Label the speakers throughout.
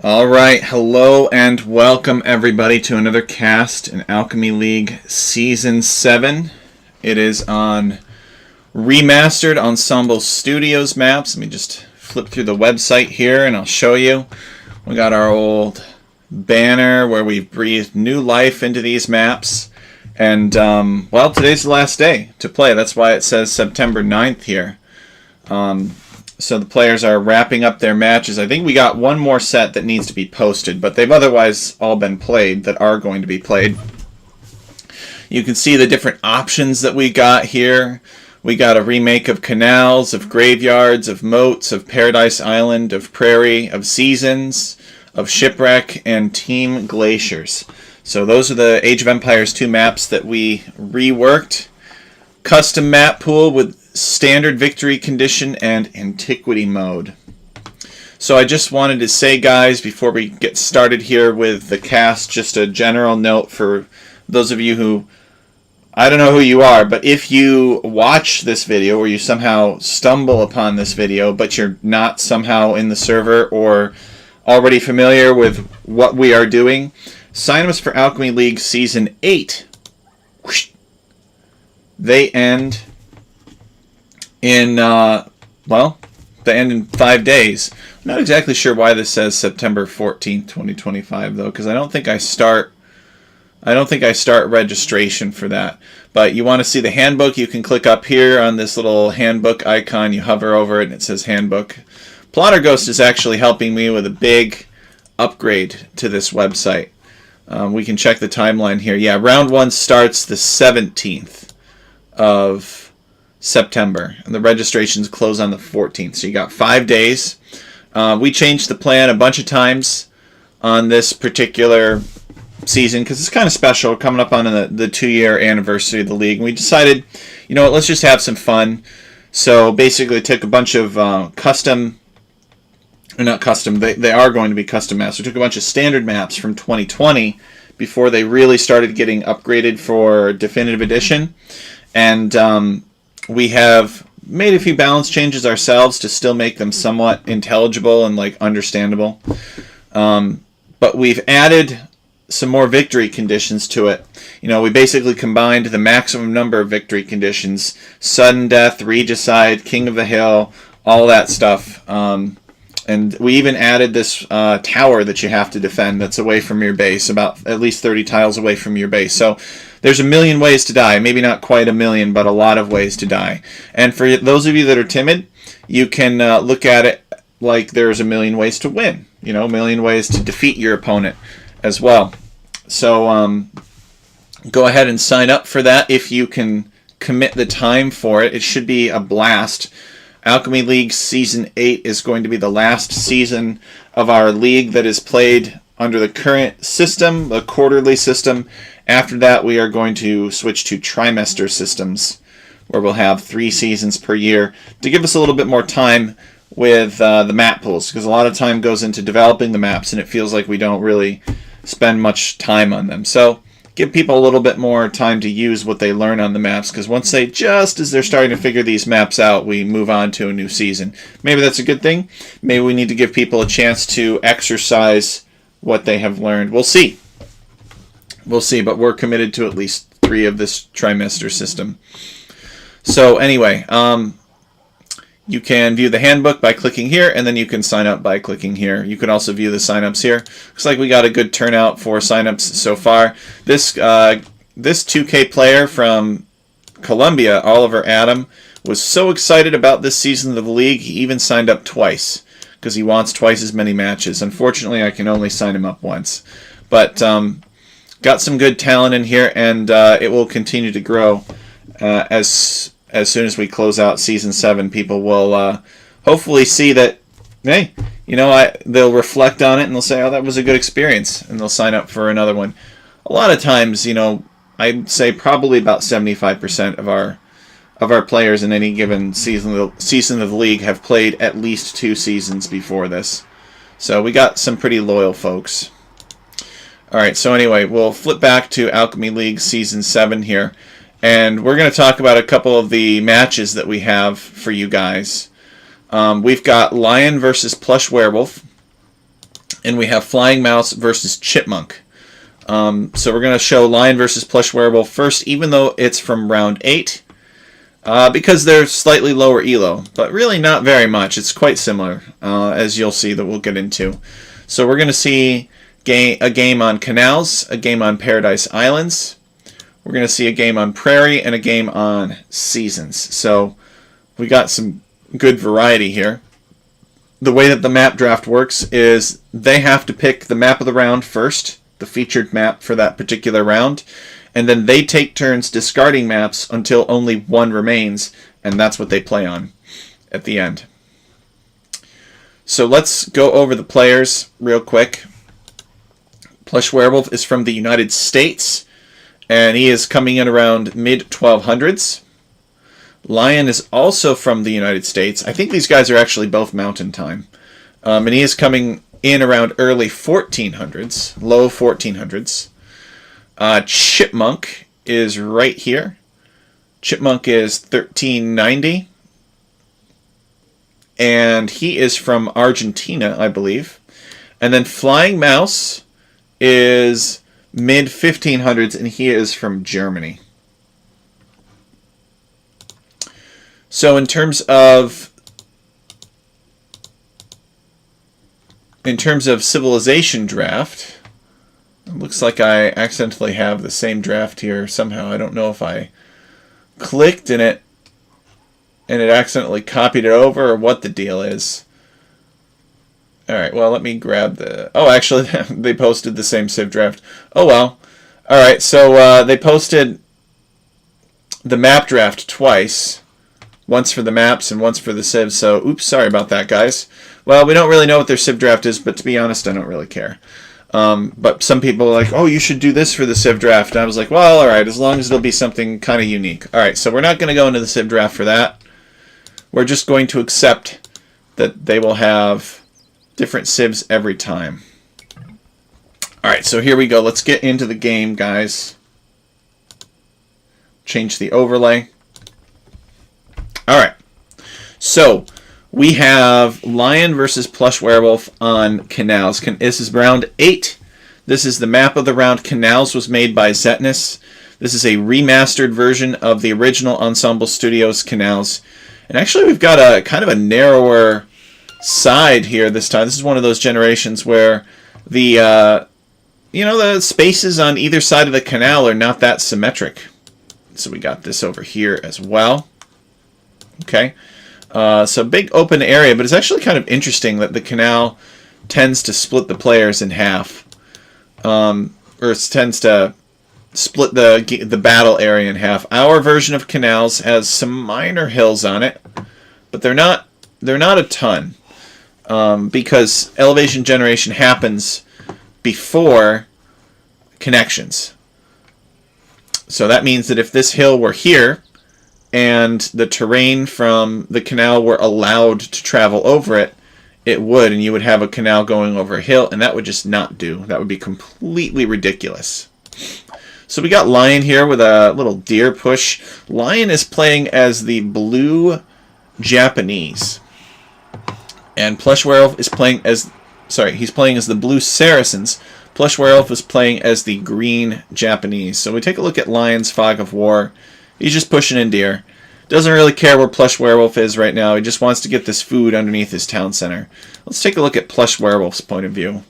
Speaker 1: Alright, hello and welcome everybody to another cast in Alchemy League Season 7. It is on remastered Ensemble Studios maps. Let me just flip through the website here and I'll show you. We got our old banner where we've breathed new life into these maps. And, well, today's the last day to play. That's why it says September 9th here. So the players are wrapping up their matches. I think we got one more set that needs to be posted, but they've otherwise all been played that are going to be played. You can see the different options that we got here. We got a remake of Canals, of Graveyards, of Moats, of Paradise Island, of Prairie, of Seasons, of Shipwreck, and Team Glaciers. So those are the Age of Empires 2 maps that we reworked. Custom map pool with standard victory condition and antiquity mode. So I just wanted to say, guys, before we get started here with the cast, just a general note for those of you who, I don't know who you are, but if you watch this video or you somehow stumble upon this video but you're not somehow in the server or already familiar with what we are doing, sign us for Alchemy League Season 8. They end in, well, they end in 5 days. I'm not exactly sure why this says September 14th, 2025, though, because I don't think I start registration for that. But you want to see the handbook, you can click up here on this little handbook icon. You hover over it and it says handbook. Plotter Ghost is actually helping me with a big upgrade to this website. We can check the timeline here. Yeah, round 1 starts the 17th of September, and the registrations close on the 14th, so you got 5 days. We changed the plan a bunch of times on this particular season because it's kind of special. We're coming up on the 2-year anniversary of the league, and we decided, you know what, let's just have some fun. So basically, took a bunch of custom, or not custom, they are going to be custom maps. We took a bunch of standard maps from 2020 before they really started getting upgraded for Definitive Edition, and we have made a few balance changes ourselves to still make them somewhat intelligible and like understandable. But we've added some more victory conditions to it. You know, we basically combined the maximum number of victory conditions: sudden death, regicide, king of the hill, all that stuff. And we even added this tower that you have to defend that's away from your base, about at least 30 tiles away from your base. So there's a million ways to die. Maybe not quite a million, but a lot of ways to die. And for those of you that are timid, you can look at it like there's a million ways to win. You know, a million ways to defeat your opponent as well. So go ahead and sign up for that if you can commit the time for it. It should be a blast. Alchemy League Season 8 is going to be the last season of our league that is played under the current system, the quarterly system. After that, we are going to switch to trimester systems, where we'll have 3 seasons per year to give us a little bit more time with the map pools, because a lot of time goes into developing the maps, and it feels like we don't really spend much time on them. So give people a little bit more time to use what they learn on the maps, because once they, just as they're starting to figure these maps out, we move on to a new season. Maybe that's a good thing. Maybe we need to give people a chance to exercise what they have learned. We'll see. We'll see, but we're committed to at least 3 of this trimester system. So anyway, you can view the handbook by clicking here, and then you can sign up by clicking here. You can also view the signups here. Looks like we got a good turnout for signups so far. This 2K player from Colombia, Oliver Adam, was so excited about this season of the league, he even signed up twice because he wants twice as many matches. Unfortunately, I can only sign him up once. But got some good talent in here, and it will continue to grow as soon as we close out Season 7. People will hopefully see that, hey, you know, they'll reflect on it and they'll say, oh, that was a good experience, and they'll sign up for another one. A lot of times, you know, I'd say probably about 75% of our players in any given season of the league have played at least 2 seasons before this. So we got some pretty loyal folks. Alright, so anyway, we'll flip back to Alchemy League Season 7 here. And we're going to talk about a couple of the matches that we have for you guys. We've got Lion versus Plush Werewolf. And we have Flying Mouse versus Chipmunk. So we're going to show Lion versus Plush Werewolf first, even though it's from round 8. Because they're slightly lower elo. But really not very much. It's quite similar, as you'll see that we'll get into. So we're going to see a game on Canals, a game on Paradise Islands. We're going to see a game on Prairie and a game on Seasons. So we got some good variety here. The way that the map draft works is they have to pick the map of the round first, the featured map for that particular round, and then they take turns discarding maps until only one remains, and that's what they play on at the end. So let's go over the players real quick. Plush Werewolf is from the United States, and he is coming in around mid-1200s. Lion is also from the United States. I think these guys are actually both Mountain Time. And he is coming in around early 1400s, low 1400s. Chipmunk is right here. Chipmunk is 1390. And he is from Argentina, I believe. And then Flying Mouse is mid-1500s, and he is from Germany. So in terms of civilization draft, it looks like I accidentally have the same draft here somehow. I don't know if I clicked in it and it accidentally copied it over or what the deal is. Alright, well, let me grab the... Oh, actually, they posted the same Civ draft. Oh, well. Alright, so they posted the map draft twice. Once for the maps and once for the Civs, so oops, sorry about that, guys. Well, we don't really know what their Civ draft is, but to be honest, I don't really care. But some people are like, oh, you should do this for the Civ draft. And I was like, well, all right, as long as it'll be something kind of unique. All right, so we're not going to go into the Civ draft for that. We're just going to accept that they will have different Civs every time. All right, so here we go. Let's get into the game, guys. Change the overlay. All right, so we have Lion versus Plush Werewolf on Canals. This is round 8. This is the map of the round. Canals was made by Zetnus. This is a remastered version of the original Ensemble Studios Canals. And actually, we've got a kind of a narrower side here this time. This is one of those generations where the the spaces on either side of the canal are not that symmetric. So we got this over here as well. Okay. So big open area, but it's actually kind of interesting that the canal tends to split the players in half. Or it tends to split the battle area in half. Our version of Canals has some minor hills on it, but they're not a ton. Because elevation generation happens before connections. So that means that if this hill were here, and the terrain from the canal were allowed to travel over it, it would, and you would have a canal going over a hill, and that would just not do. That would be completely ridiculous. So we got Lion here with a little deer push. Lion is playing as the blue Japanese. And Plush Werewolf is playing as... he's playing as the blue Saracens. Plush Werewolf is playing as the green Japanese. So we take a look at Lion's Fog of War. He's just pushing in deer. Doesn't really care where Plush Werewolf is right now. He just wants to get this food underneath his town center. Let's take a look at Plush Werewolf's point of view.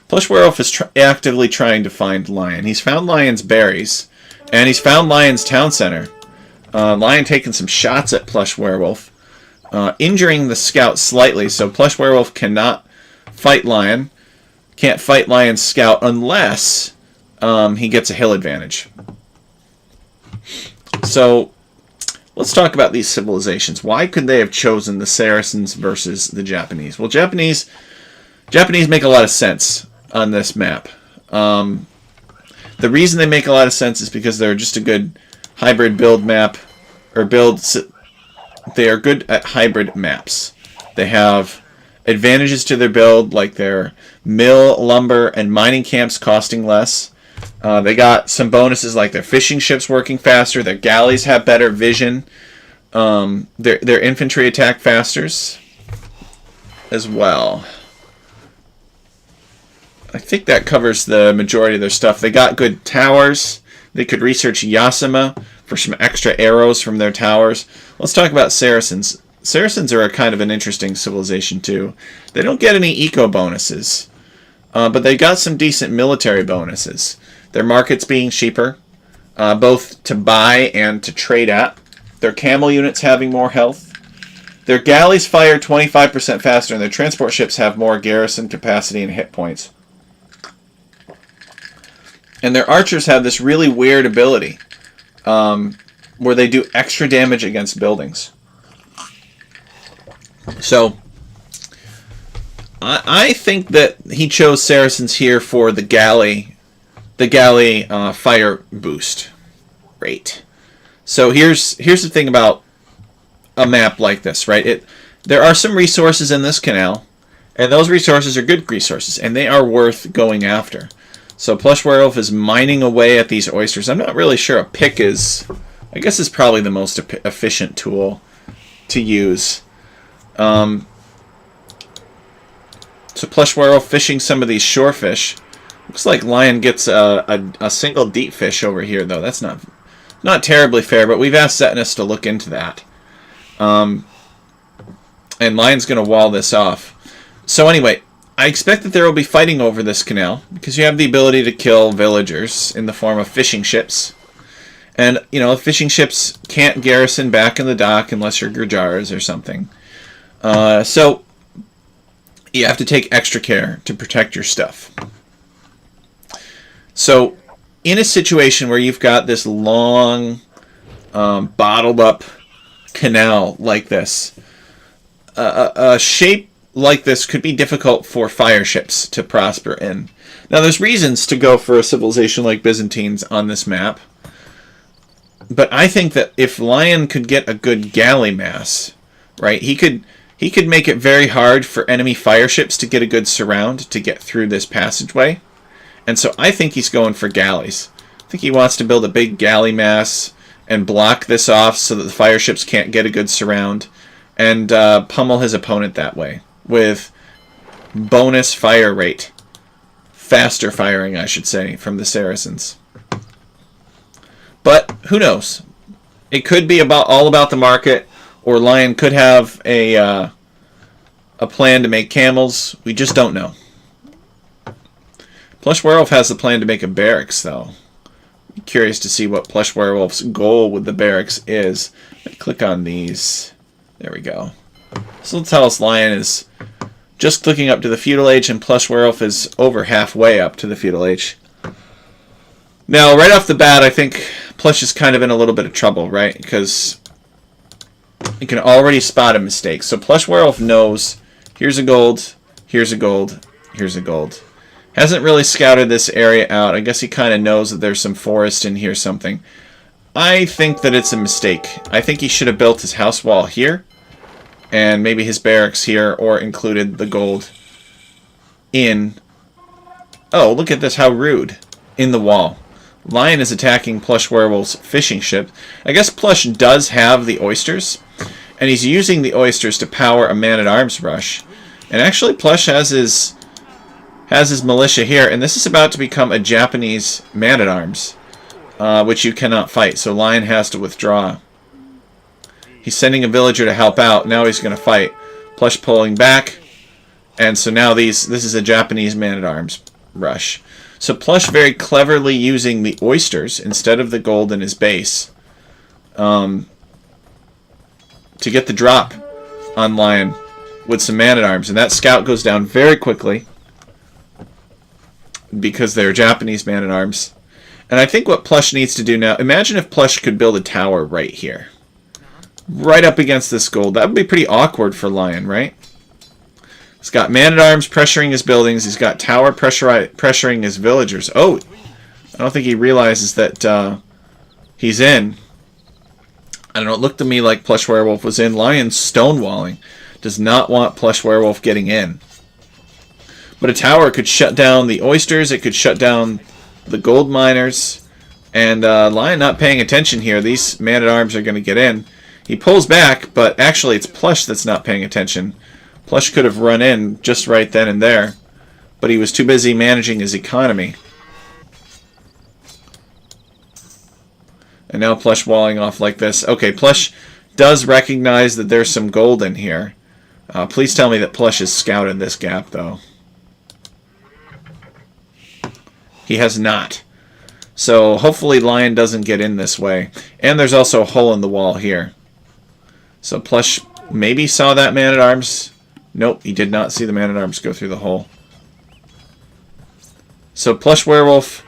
Speaker 1: Plush Werewolf is actively trying to find Lion. He's found Lion's berries, and he's found Lion's town center. Lion taking some shots at Plush Werewolf, injuring the scout slightly, so Plush Werewolf cannot fight Lion. Can't fight Lion's scout unless he gets a hill advantage. So let's talk about these civilizations. Why could they have chosen the Saracens versus the Japanese? Well, Japanese make a lot of sense on this map. The reason they make a lot of sense is because they're just a good hybrid build map, or builds. They are good at hybrid maps. They have advantages to their build, like their mill, lumber, and mining camps costing less. They got some bonuses like their fishing ships working faster, their galleys have better vision, their infantry attack faster as well. I think that covers the majority of their stuff. They got good towers. They could research Yasima for some extra arrows from their towers. Let's talk about Saracens. Saracens are a kind of an interesting civilization too. They don't get any eco bonuses, but they got some decent military bonuses. Their markets being cheaper, both to buy and to trade at. Their camel units having more health. Their galleys fire 25% faster, and their transport ships have more garrison capacity and hit points. And their archers have this really weird ability where they do extra damage against buildings. So I think that he chose Saracens here for the galley fire boost rate. So here's the thing about a map like this, right? There are some resources in this canal, and those resources are good resources, and they are worth going after. So Plush Werewolf is mining away at these oysters. I'm not really sure a pick is... I guess is probably the most efficient tool to use. So Plush Werewolf fishing some of these shorefish. Looks like Lion gets a single deep fish over here, though. That's not terribly fair, but we've asked Zetnus to look into that. And Lion's going to wall this off. So anyway, I expect that there will be fighting over this canal, because you have the ability to kill villagers in the form of fishing ships. And, fishing ships can't garrison back in the dock unless you're Gurjars or something. So you have to take extra care to protect your stuff. So in a situation where you've got this long, bottled up canal like this, a shape like this could be difficult for fire ships to prosper in. Now, there's reasons to go for a civilization like Byzantines on this map. But I think that if Lion could get a good galley mass, right, he could make it very hard for enemy fire ships to get a good surround to get through this passageway. And so I think he's going for galleys. I think he wants to build a big galley mass and block this off so that the fire ships can't get a good surround, and pummel his opponent that way with bonus fire rate. Faster firing, I should say, from the Saracens. But who knows? It could be all about the market, or Lion could have a plan to make camels. We just don't know. Plush Werewolf has the plan to make a barracks, though. I'm curious to see what Plush Werewolf's goal with the barracks is. Click on these. There we go. So let's tell us Lion is just clicking up to the Feudal Age, and Plush Werewolf is over halfway up to the Feudal Age. Now, right off the bat, I think Plush is kind of in a little bit of trouble, right? Because you can already spot a mistake. So Plush Werewolf knows, here's a gold, here's a gold, here's a gold. Hasn't really scouted this area out. I guess he kind of knows that there's some forest in here something. I think that it's a mistake. I think he should have built his house wall here, and maybe his barracks here, or included the gold in... Oh, look at this, how rude. In the wall. Lion is attacking Plush Werewolf's fishing ship. I guess Plush does have the oysters, and he's using the oysters to power a man-at-arms rush. And actually Plush has his militia here, and this is about to become a Japanese man-at-arms, which you cannot fight, so Lion has to withdraw. He's sending a villager to help out. Now he's going to fight. Plush pulling back, and so now this is a Japanese man-at-arms rush. So Plush very cleverly using the oysters instead of the gold in his base to get the drop on Lion with some man-at-arms. And that scout goes down very quickly because they're Japanese man-at-arms. And I think what Plush needs to do now... Imagine if Plush could build a tower right here. Right up against this gold. That would be pretty awkward for Lion, right? He's got man-at-arms pressuring his buildings. He's got tower pressuring his villagers. Oh, I don't think he realizes that he's in. I don't know. It looked to me like Plush Werewolf was in. Lion stonewalling. Does not want Plush Werewolf getting in. But a tower could shut down the oysters. It could shut down the gold miners. And Lion not paying attention here. These man-at-arms are going to get in. He pulls back, but actually it's Plush that's not paying attention. Plush could have run in just right then and there, but he was too busy managing his economy. And now Plush walling off like this. Okay, Plush does recognize that there's some gold in here. Please tell me that Plush has scouted this gap, though. He has not. So hopefully Lion doesn't get in this way. And there's also a hole in the wall here. So Plush maybe saw that man-at-arms. Nope, he did not see the man-at-arms go through the hole. So Plush Werewolf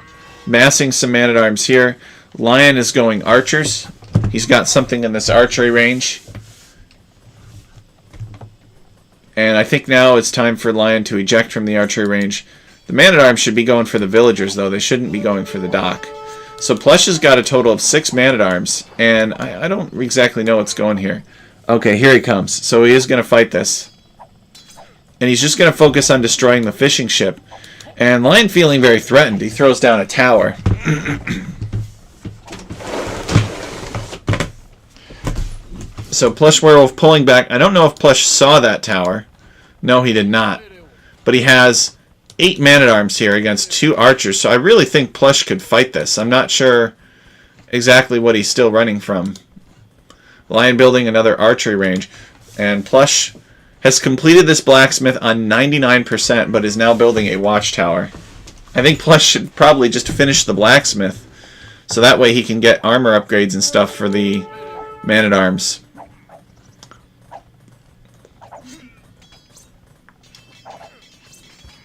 Speaker 1: massing some man-at-arms here. Lion is going archers. He's got something in this archery range. And I think now it's time for Lion to eject from the archery range. The man-at-arms should be going for the villagers, though. They shouldn't be going for the dock. So Plush has got a total of 6 man-at-arms. And I don't exactly know what's going here. Okay, here he comes. So he is going to fight this. And he's just going to focus on destroying the fishing ship. And Lion feeling very threatened. He throws down a tower. So Plush Werewolf pulling back. I don't know if Plush saw that tower. No, he did not. But he has 8 man-at-arms here against 2 archers. So I really think Plush could fight this. I'm not sure exactly what he's still running from. Lion building another archery range. And Plush has completed this blacksmith on 99%, but is now building a watchtower. I think Plush should probably just finish the blacksmith, so that way he can get armor upgrades and stuff for the man-at-arms.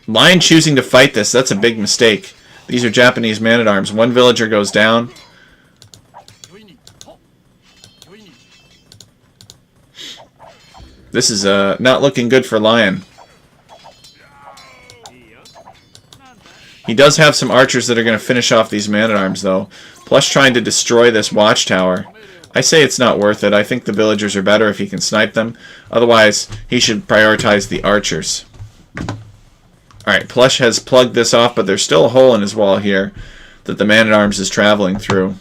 Speaker 1: Lion choosing to fight this, that's a big mistake. These are Japanese man-at-arms. One villager goes down. This is not looking good for Lion. He does have some archers that are going to finish off these man-at-arms, though. Plush trying to destroy this watchtower. I say it's not worth it. I think the villagers are better if he can snipe them. Otherwise, he should prioritize the archers. Alright, Plush has plugged this off, but there's still a hole in his wall here that the man-at-arms is traveling through.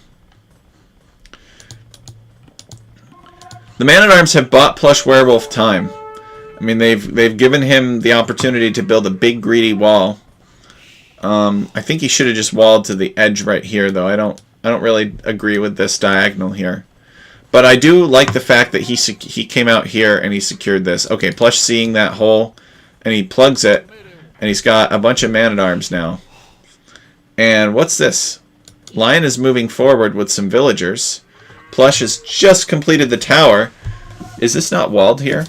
Speaker 1: The man-at-arms have bought Plush Werewolf time. I mean, they've given him the opportunity to build a big, greedy wall. I think he should have just walled to the edge right here, though. I don't really agree with this diagonal here. But I do like the fact that he came out here and he secured this. Okay, Plush seeing that hole, and he plugs it, and he's got a bunch of man-at-arms now. And what's this? Lion is moving forward with some villagers. Plush has just completed the tower. Is this not walled here?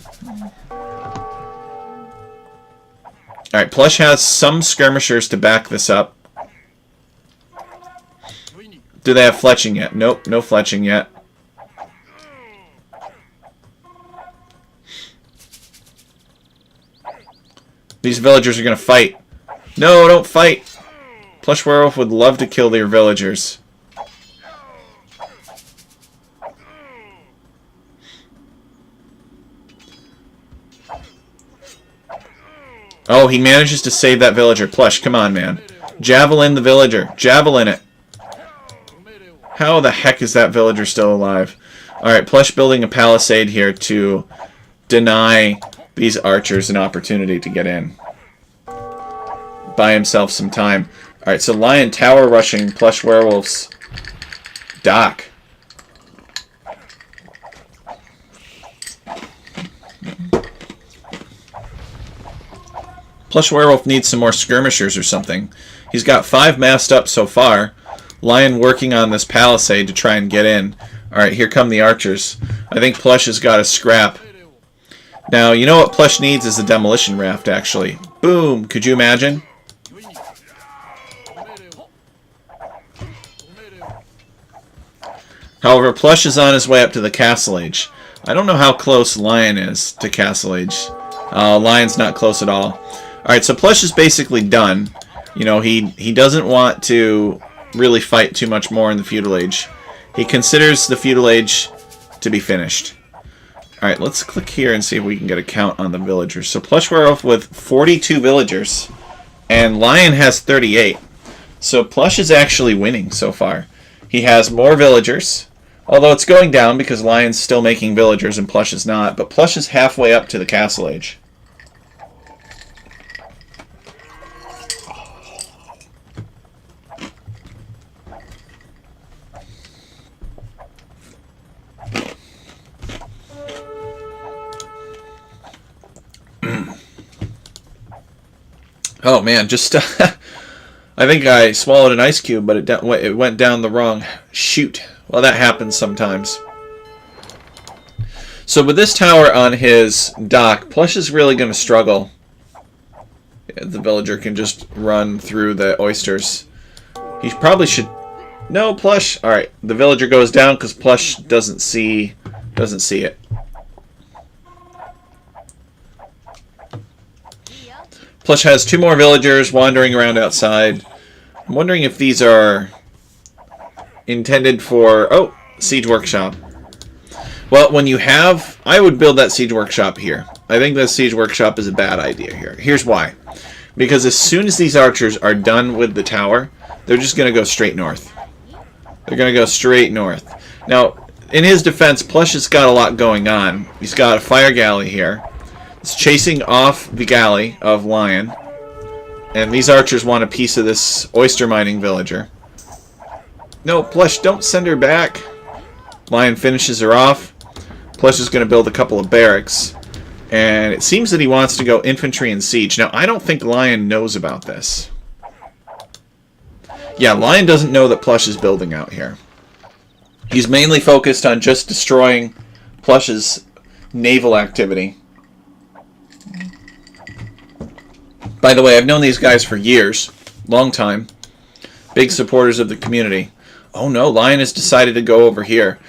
Speaker 1: Alright, Plush has some skirmishers to back this up. Do they have fletching yet? Nope, no fletching yet. These villagers are going to fight. No, don't fight! Plush Werewolf would love to kill their villagers. Oh, he manages to save that villager. Plush, come on, man. Javelin the villager. Javelin it. How the heck is that villager still alive? Alright, Plush building a palisade here to deny these archers an opportunity to get in. Buy himself some time. Alright, so Lion tower rushing Plush Werewolf's dock. Plush Werewolf needs some more skirmishers or something. He's got 5 massed up so far. Lion working on this palisade to try and get in. Alright, here come the archers. I think Plush has got a scrap. Now, you know what Plush needs is a demolition raft, actually. Boom! Could you imagine? However, Plush is on his way up to the Castle Age. I don't know how close Lion is to Castle Age. Lion's not close at all. Alright, so Plush is basically done. You know, he doesn't want to really fight too much more in the Feudal Age. He considers the Feudal Age to be finished. Alright, let's click here and see if we can get a count on the villagers. So Plush Werewolf with 42 villagers, and Lion has 38. So Plush is actually winning so far. He has more villagers, although it's going down because Lion's still making villagers and Plush is not. But Plush is halfway up to the Castle Age. Oh man, just I think I swallowed an ice cube, but it went down the wrong chute. Well, that happens sometimes. So with this tower on his dock, Plush is really going to struggle. Yeah, the villager can just run through the oysters. He probably should. No, Plush. All right, the villager goes down because Plush doesn't see it. Plush has 2 more villagers wandering around outside. I'm wondering if these are intended for... Oh, Siege Workshop. Well, when you have... I would build that Siege Workshop here. I think that Siege Workshop is a bad idea here. Here's why. Because as soon as these archers are done with the tower, they're just going to go straight north. They're going to go straight north. Now, in his defense, Plush has got a lot going on. He's got a fire galley here. It's chasing off the galley of Lion. And these archers want a piece of this oyster mining villager. No, Plush, don't send her back. Lion finishes her off. Plush is going to build a couple of barracks. And it seems that he wants to go infantry and siege. Now, I don't think Lion knows about this. Yeah, Lion doesn't know that Plush is building out here. He's mainly focused on just destroying Plush's naval activity. By the way, I've known these guys for years. Long time. Big supporters of the community. Oh no, Lion has decided to go over here.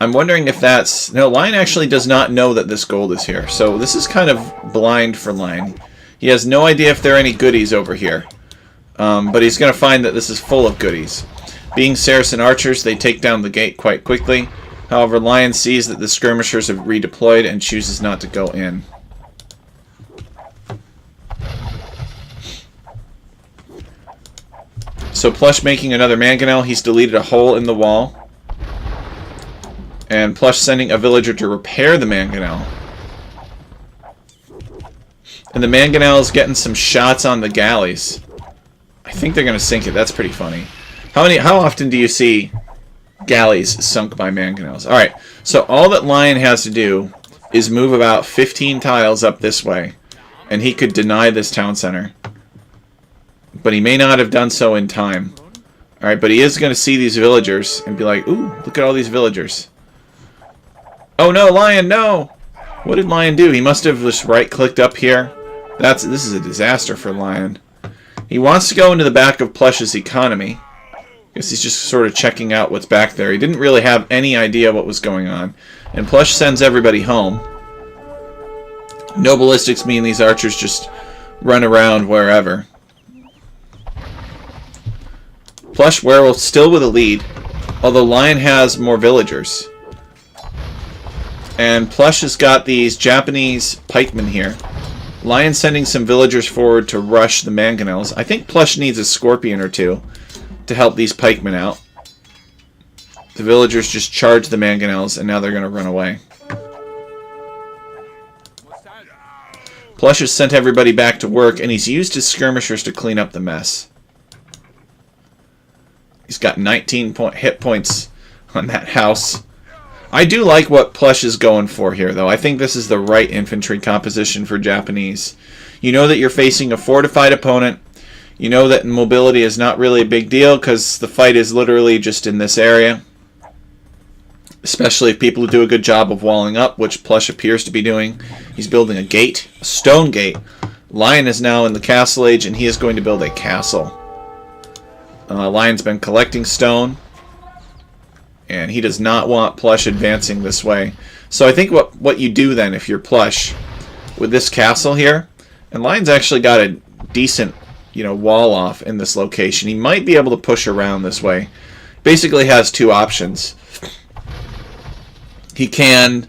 Speaker 1: I'm wondering if that's... No, Lion actually does not know that this gold is here. So this is kind of blind for Lion. He has no idea if there are any goodies over here. But he's going to find that this is full of goodies. Being Saracen archers, they take down the gate quite quickly. However, Lion sees that the skirmishers have redeployed and chooses not to go in. So Plush making another mangonel. He's deleted a hole in the wall. And Plush sending a villager to repair the mangonel. And the mangonel is getting some shots on the galleys. I think they're going to sink it. That's pretty funny. How often do you see galleys sunk by mangonels? Alright, so all that Lion has to do is move about 15 tiles up this way. And he could deny this town center. But he may not have done so in time. Alright, but he is going to see these villagers and be like, ooh, look at all these villagers. Oh no, Lion, no! What did Lion do? He must have just right-clicked up here. This is a disaster for Lion. He wants to go into the back of Plush's economy. Guess he's just sort of checking out what's back there. He didn't really have any idea what was going on. And Plush sends everybody home. No ballistics mean these archers just run around wherever. Plush Werewolf still with a lead, although Lion has more villagers. And Plush has got these Japanese pikemen here. Lion sending some villagers forward to rush the mangonels. I think Plush needs a scorpion or two to help these pikemen out. The villagers just charge the mangonels, and now they're going to run away. Plush has sent everybody back to work, and he's used his skirmishers to clean up the mess. He's got 19 hit points on that house. I do like what Plush is going for here, though. I think this is the right infantry composition for Japanese. You know that you're facing a fortified opponent. You know that mobility is not really a big deal because the fight is literally just in this area. Especially if people do a good job of walling up, which Plush appears to be doing. He's building a gate, a stone gate. Lion is now in the castle age and he is going to build a castle. Lion's been collecting stone. And he does not want Plush advancing this way. So I think what you do then if you're Plush with this castle here, and Lion's actually got a decent, wall off in this location. He might be able to push around this way. Basically has two options. He can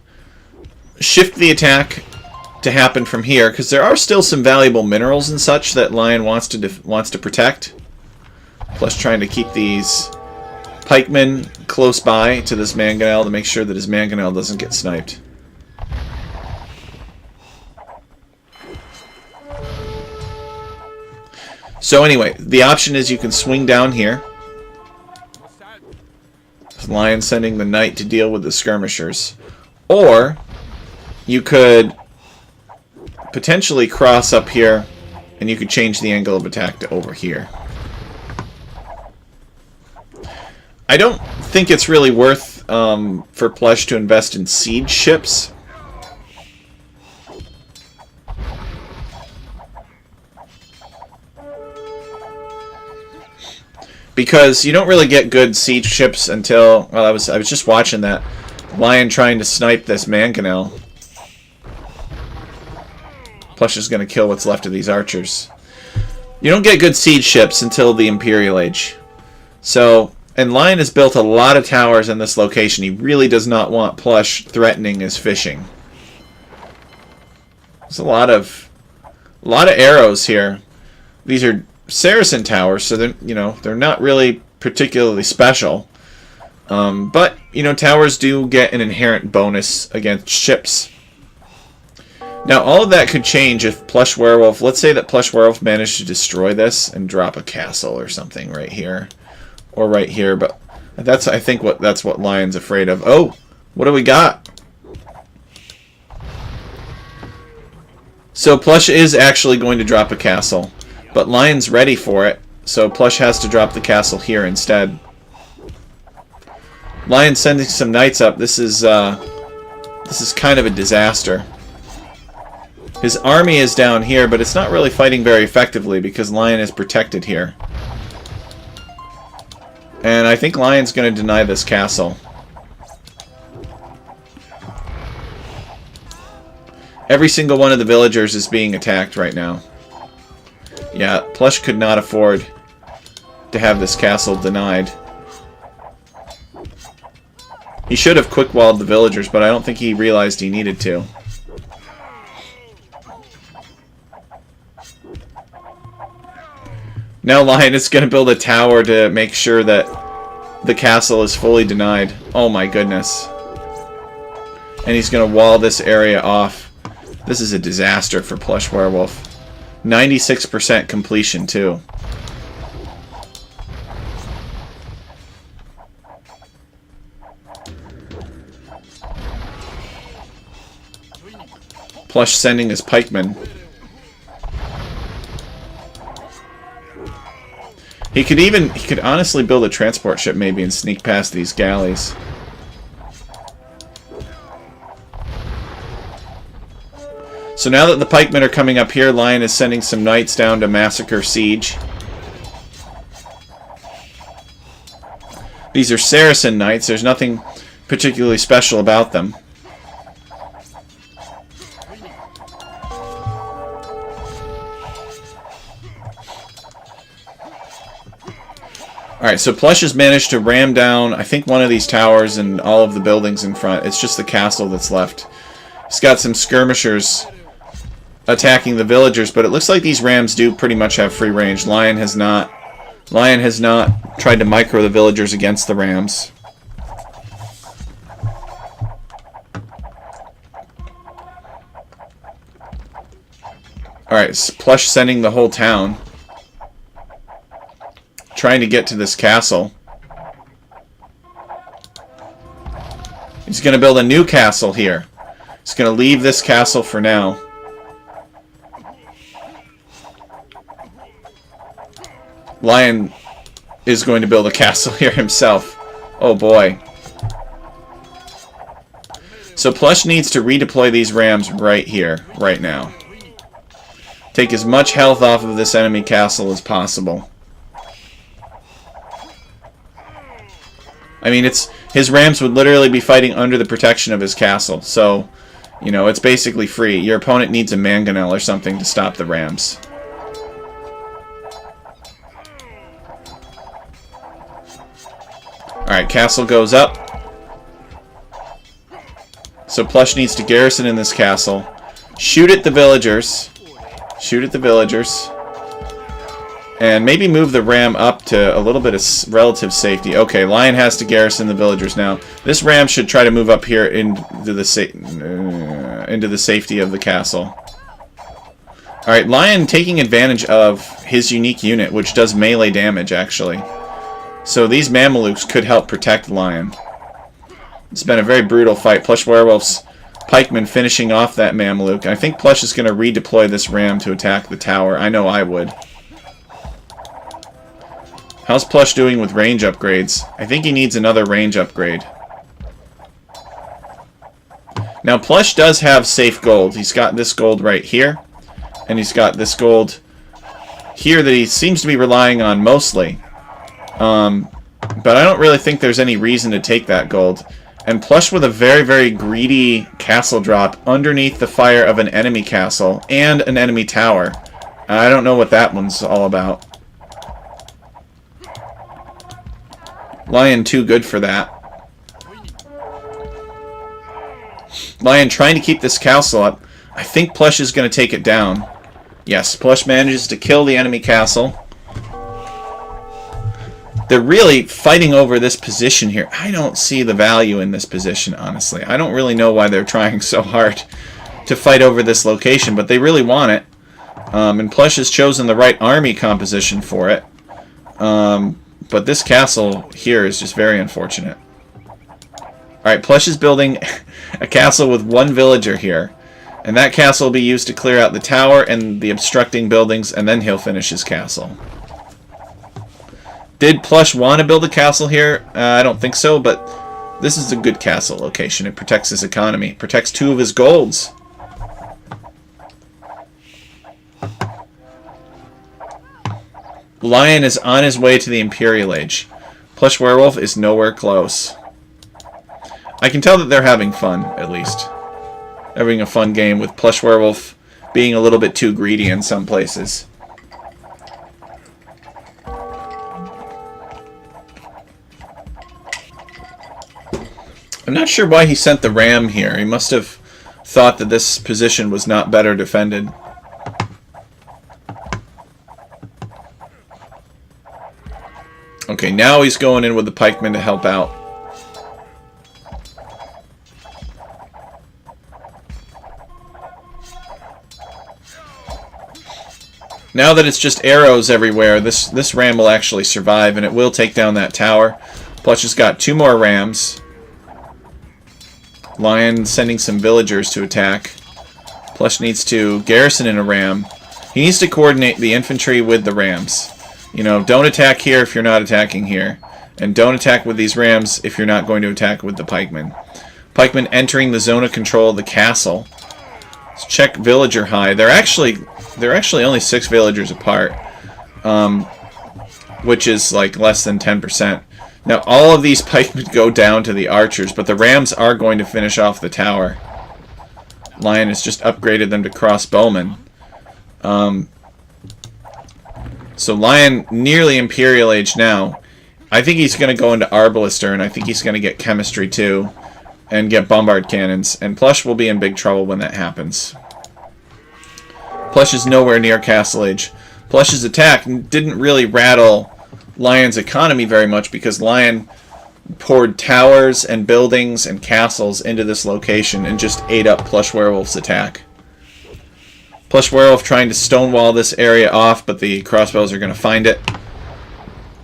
Speaker 1: shift the attack to happen from here, because there are still some valuable minerals and such that Lion wants to protect. Plush trying to keep these pikemen close by to this mangonel to make sure that his mangonel doesn't get sniped. So anyway, the option is you can swing down here. Lion sending the knight to deal with the skirmishers. Or you could potentially cross up here and you could change the angle of attack to over here. I don't think it's really worth for Plush to invest in siege ships. Because you don't really get good siege ships until... Well, I was just watching that. Lion trying to snipe this mangonel. Plush is going to kill what's left of these archers. You don't get good siege ships until the Imperial Age. So... And Lion has built a lot of towers in this location. He really does not want Plush threatening his fishing. There's a lot of arrows here. These are Saracen towers, so they're not really particularly special. But towers do get an inherent bonus against ships. Now all of that could change if Plush Werewolf. Let's say that Plush Werewolf managed to destroy this and drop a castle or something right here. Or right here, but I think that's what Lion's afraid of. Oh, what do we got? So Plush is actually going to drop a castle, but Lion's ready for it, so Plush has to drop the castle here instead. Lion's sending some knights up. This is kind of a disaster. His army is down here, but it's not really fighting very effectively because Lion is protected here. And I think Lion's going to deny this castle. Every single one of the villagers is being attacked right now. Yeah, Plush could not afford to have this castle denied. He should have quick-walled the villagers, but I don't think he realized he needed to. Now Lion is going to build a tower to make sure that the castle is fully denied. Oh my goodness. And he's going to wall this area off. This is a disaster for Plush Werewolf. 96% completion, too. Plush sending his pikemen. He could honestly build a transport ship maybe and sneak past these galleys. So now that the pikemen are coming up here, Lion is sending some knights down to massacre siege. These are Saracen knights. There's nothing particularly special about them. Alright, so Plush has managed to ram down, I think, one of these towers and all of the buildings in front. It's just the castle that's left. He's got some skirmishers attacking the villagers, but it looks like these rams do pretty much have free range. Lion has not tried to micro the villagers against the rams. Alright, so Plush sending the whole town, trying to get to this castle. He's going to build a new castle here. He's going to leave this castle for now. Lion is going to build a castle here himself. Oh boy. So Plush needs to redeploy these rams right here, right now. Take as much health off of this enemy castle as possible. I mean, his rams would literally be fighting under the protection of his castle. So, you know, it's basically free. Your opponent needs a mangonel or something to stop the rams. Alright, castle goes up. So Plush needs to garrison in this castle. Shoot at the villagers. Shoot at the villagers. And maybe move the ram up to a little bit of relative safety. Okay, Lion has to garrison the villagers now. This ram should try to move up here into the safety of the castle. Alright, Lion taking advantage of his unique unit, which does melee damage, actually. So these Mamelukes could help protect Lion. It's been a very brutal fight. Plush Werewolf's pikemen finishing off that Mameluke. I think Plush is going to redeploy this ram to attack the tower. I know I would. How's Plush doing with range upgrades? I think he needs another range upgrade. Now, Plush does have safe gold. He's got this gold right here. And he's got this gold here that he seems to be relying on mostly. But I don't really think there's any reason to take that gold. And Plush with a very, very greedy castle drop underneath the fire of an enemy castle and an enemy tower. I don't know what that one's all about. Lion too good for that. Lion trying to keep this castle up. I think Plush is going to take it down. Yes, Plush manages to kill the enemy castle. They're really fighting over this position here. I don't see the value in this position, honestly. I don't really know why they're trying so hard to fight over this location, but they really want it. And Plush has chosen the right army composition for it. But this castle here is just very unfortunate. Alright, Plush is building a castle with one villager here. And that castle will be used to clear out the tower and the obstructing buildings, and then he'll finish his castle. Did Plush want to build a castle here? I don't think so, but this is a good castle location. It protects his economy. It protects 2 of his golds. Lion is on his way to the Imperial Age. Plush Werewolf is nowhere close. I can tell that they're having fun, at least. Having a fun game with Plush Werewolf being a little bit too greedy in some places. I'm not sure why he sent the ram here. He must have thought that this position was not better defended. Okay, now he's going in with the pikemen to help out. Now that it's just arrows everywhere, this ram will actually survive, and it will take down that tower. Plush has got 2 more rams. Lion sending some villagers to attack. Plush needs to garrison in a ram. He needs to coordinate the infantry with the rams. You know, don't attack here if you're not attacking here. And don't attack with these rams if you're not going to attack with the pikemen. Pikemen entering the zone of control of the castle. Let's check villager high. They're actually only 6 villagers apart, which is like less than 10%. Now all of these pikemen go down to the archers, but the rams are going to finish off the tower. Lion has just upgraded them to crossbowmen. So Lion nearly Imperial Age now. I think he's going to go into Arbalister, and I think he's going to get Chemistry too, and get Bombard Cannons, and Plush will be in big trouble when that happens. Plush is nowhere near Castle Age. Plush's attack didn't really rattle Lion's economy very much because Lion poured towers and buildings and castles into this location and just ate up Plush Werewolf's attack. Plush Werewolf trying to stonewall this area off, but the crossbows are going to find it.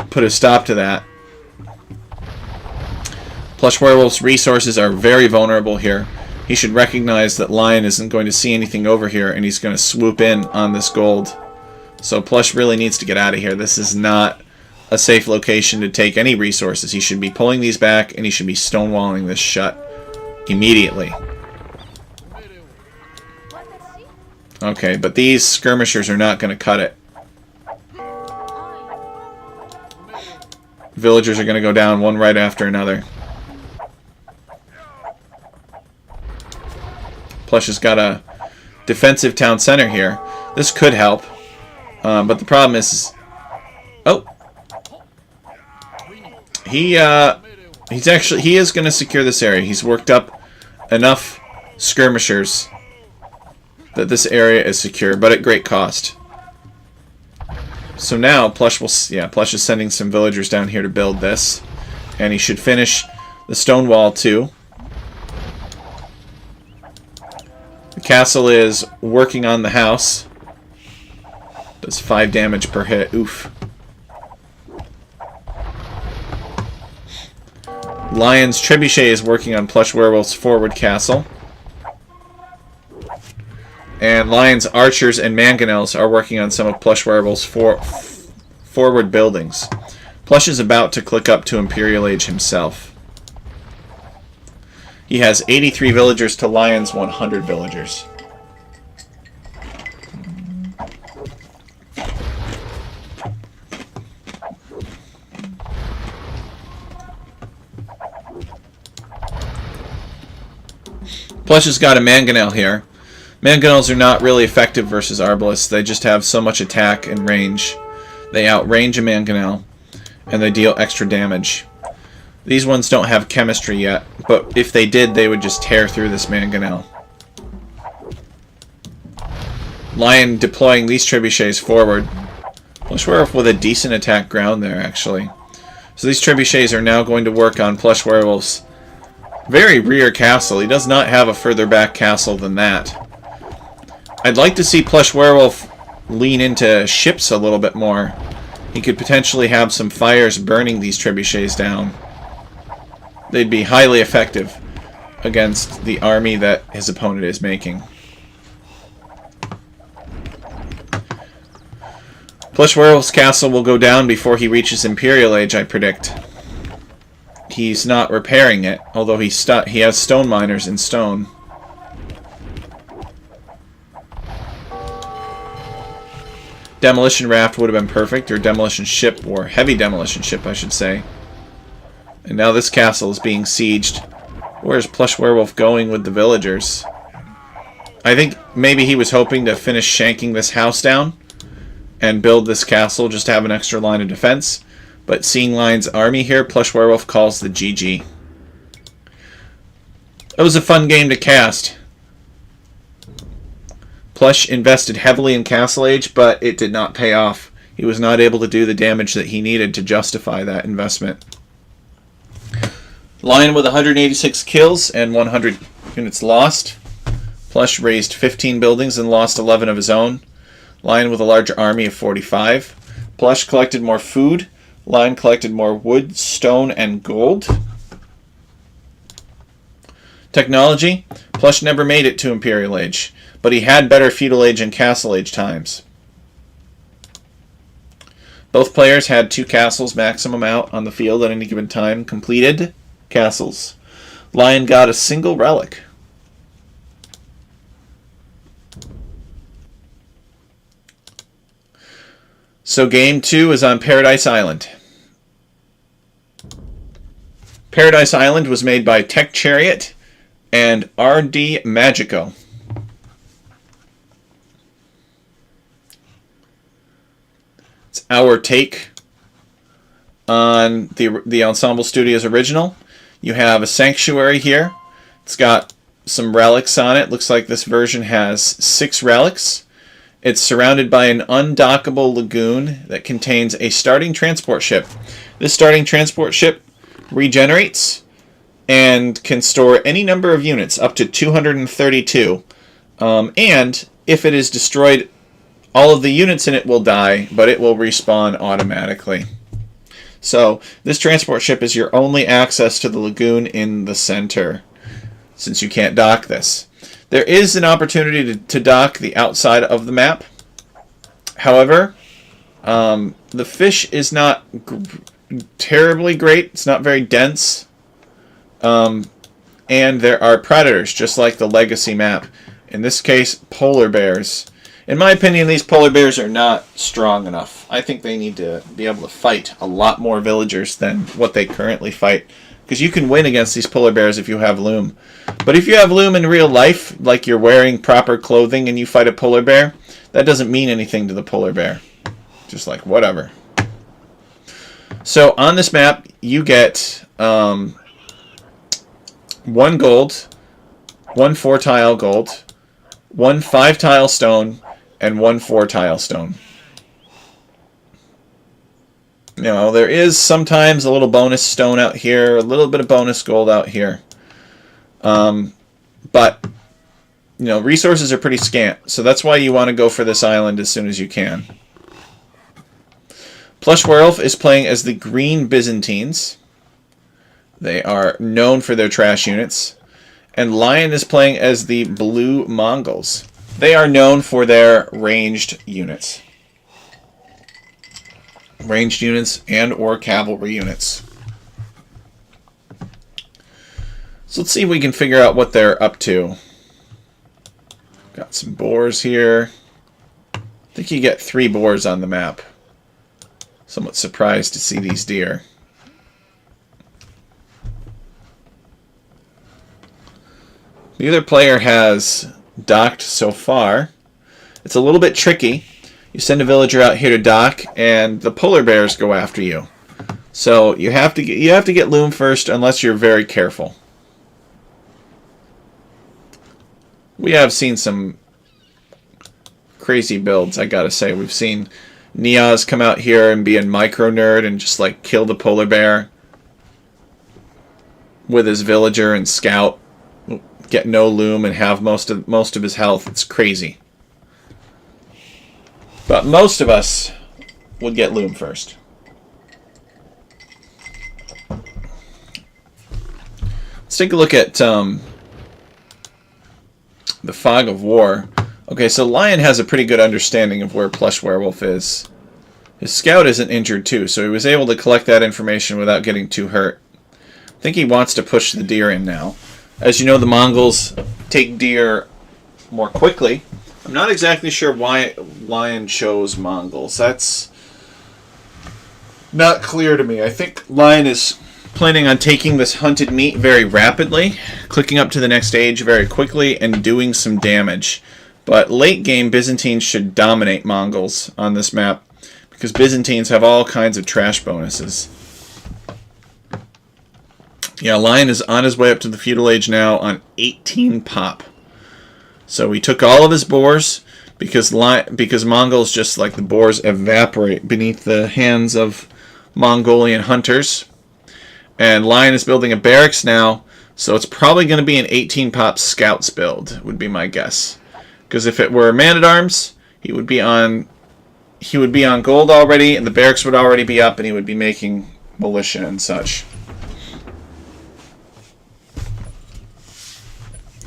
Speaker 1: Put a stop to that. Plush Werewolf's resources are very vulnerable here. He should recognize that Lion isn't going to see anything over here, and he's going to swoop in on this gold. So Plush really needs to get out of here. This is not a safe location to take any resources. He should be pulling these back, and he should be stonewalling this shut immediately. Okay, but these skirmishers are not going to cut it. Villagers are going to go down one right after another. Plush has got a defensive town center here. This could help. But the problem is... Oh! He is going to secure this area. He's worked up enough skirmishers that this area is secure, but at great cost. So now Plush will... Yeah, Plush is sending some villagers down here to build this. And he should finish the stone wall too. The castle is working on the house. Does 5 damage per hit. Oof. Lion's Trebuchet is working on Plush Werewolf's forward castle. And Lion's Archers and Mangonels are working on some of Plush Werewolf's forward buildings. Plush is about to click up to Imperial Age himself. He has 83 villagers to Lion's 100 villagers. Plush has got a Mangonel here. Mangonels are not really effective versus Arbalists. They just have so much attack and range. They outrange a Mangonel, and they deal extra damage. These ones don't have chemistry yet, but if they did, they would just tear through this Mangonel. Lion deploying these trebuchets forward. Plush Werewolf with a decent attack ground there, actually. So these trebuchets are now going to work on Plush Werewolf's very rear castle. He does not have a further back castle than that. I'd like to see Plush Werewolf lean into ships a little bit more. He could potentially have some fires burning these trebuchets down. They'd be highly effective against the army that his opponent is making. Plush Werewolf's castle will go down before he reaches Imperial Age, I predict. He's not repairing it, although he has stone miners in stone. Demolition raft would have been perfect, or demolition ship, or heavy demolition ship, I should say. And now this castle is being sieged. Where's Plush Werewolf going with the villagers? I think maybe he was hoping to finish shanking this house down and build this castle, just to have an extra line of defense. But seeing Lion's army here, Plush Werewolf calls the GG. It was a fun game to cast. Plush invested heavily in Castle Age, but it did not pay off. He was not able to do the damage that he needed to justify that investment. Lion with 186 kills and 100 units lost. Plush raised 15 buildings and lost 11 of his own. Lion with a larger army of 45. Plush collected more food. Lion collected more wood, stone, and gold. Technology. Plush never made it to Imperial Age, but he had better Feudal Age and Castle Age times. Both players had 2 castles maximum out on the field at any given time. Completed castles. Lion got a single relic. So game 2 is on Paradise Island. Paradise Island was made by TechChariot and RD Magico. It's our take on the Ensemble Studios original. You have a sanctuary here. It's got some relics on it. Looks like this version has 6 relics. It's surrounded by an undockable lagoon that contains a starting transport ship. This starting transport ship regenerates and can store any number of units, up to 232. And if it is destroyed, all of the units in it will die, but it will respawn automatically. So this transport ship is your only access to the lagoon in the center, since you can't dock this. There is an opportunity to dock the outside of the map. However, the fish is not terribly great. It's not very dense. And there are predators, just like the Legacy map. In this case, polar bears. In my opinion, these polar bears are not strong enough. I think they need to be able to fight a lot more villagers than what they currently fight. Because you can win against these polar bears if you have loom. But if you have loom in real life, like you're wearing proper clothing and you fight a polar bear, that doesn't mean anything to the polar bear. Just like, whatever. So on this map, you get 1 gold, 1 4-tile gold, 1 5-tile stone, and 1 4-tile stone. You know, there is sometimes a little bonus stone out here, a little bit of bonus gold out here. But, you know, resources are pretty scant, so that's why you want to go for this island as soon as you can. Plush Werewolf is playing as the Green Byzantines. They are known for their trash units. And Lion is playing as the Blue Mongols. They are known for their ranged units. Ranged units and or cavalry units. So let's see if we can figure out what they're up to. Got some boars here. I think you get 3 boars on the map. Somewhat surprised to see these deer. Neither player has docked so far. It's a little bit tricky. You send a villager out here to dock, and the polar bears go after you. So you have to get loom first, unless you're very careful. We have seen some crazy builds, I gotta say. We've seen Niaz come out here and be a micro nerd and just like kill the polar bear with his villager and scout. Get no loom and have most of his health. It's crazy. But most of us would get loom first. Let's take a look at the Fog of War. Okay, so Lion has a pretty good understanding of where Plush Werewolf is. His scout isn't injured too, so he was able to collect that information without getting too hurt. I think he wants to push the deer in now. As you know, the Mongols take deer more quickly. I'm not exactly sure why Lion chose Mongols. That's not clear to me. I think Lion is planning on taking this hunted meat very rapidly, clicking up to the next stage very quickly, and doing some damage. But late game, Byzantines should dominate Mongols on this map, because Byzantines have all kinds of trash bonuses. Yeah, Lion is on his way up to the feudal age now on 18 pop. So he took all of his boars because Mongols, just like the boars, evaporate beneath the hands of Mongolian hunters. And Lion is building a barracks now, so it's probably going to be an 18 pop scouts build, would be my guess. Because if it were Man-at-Arms, he would be on gold already, and the barracks would already be up, and he would be making militia and such.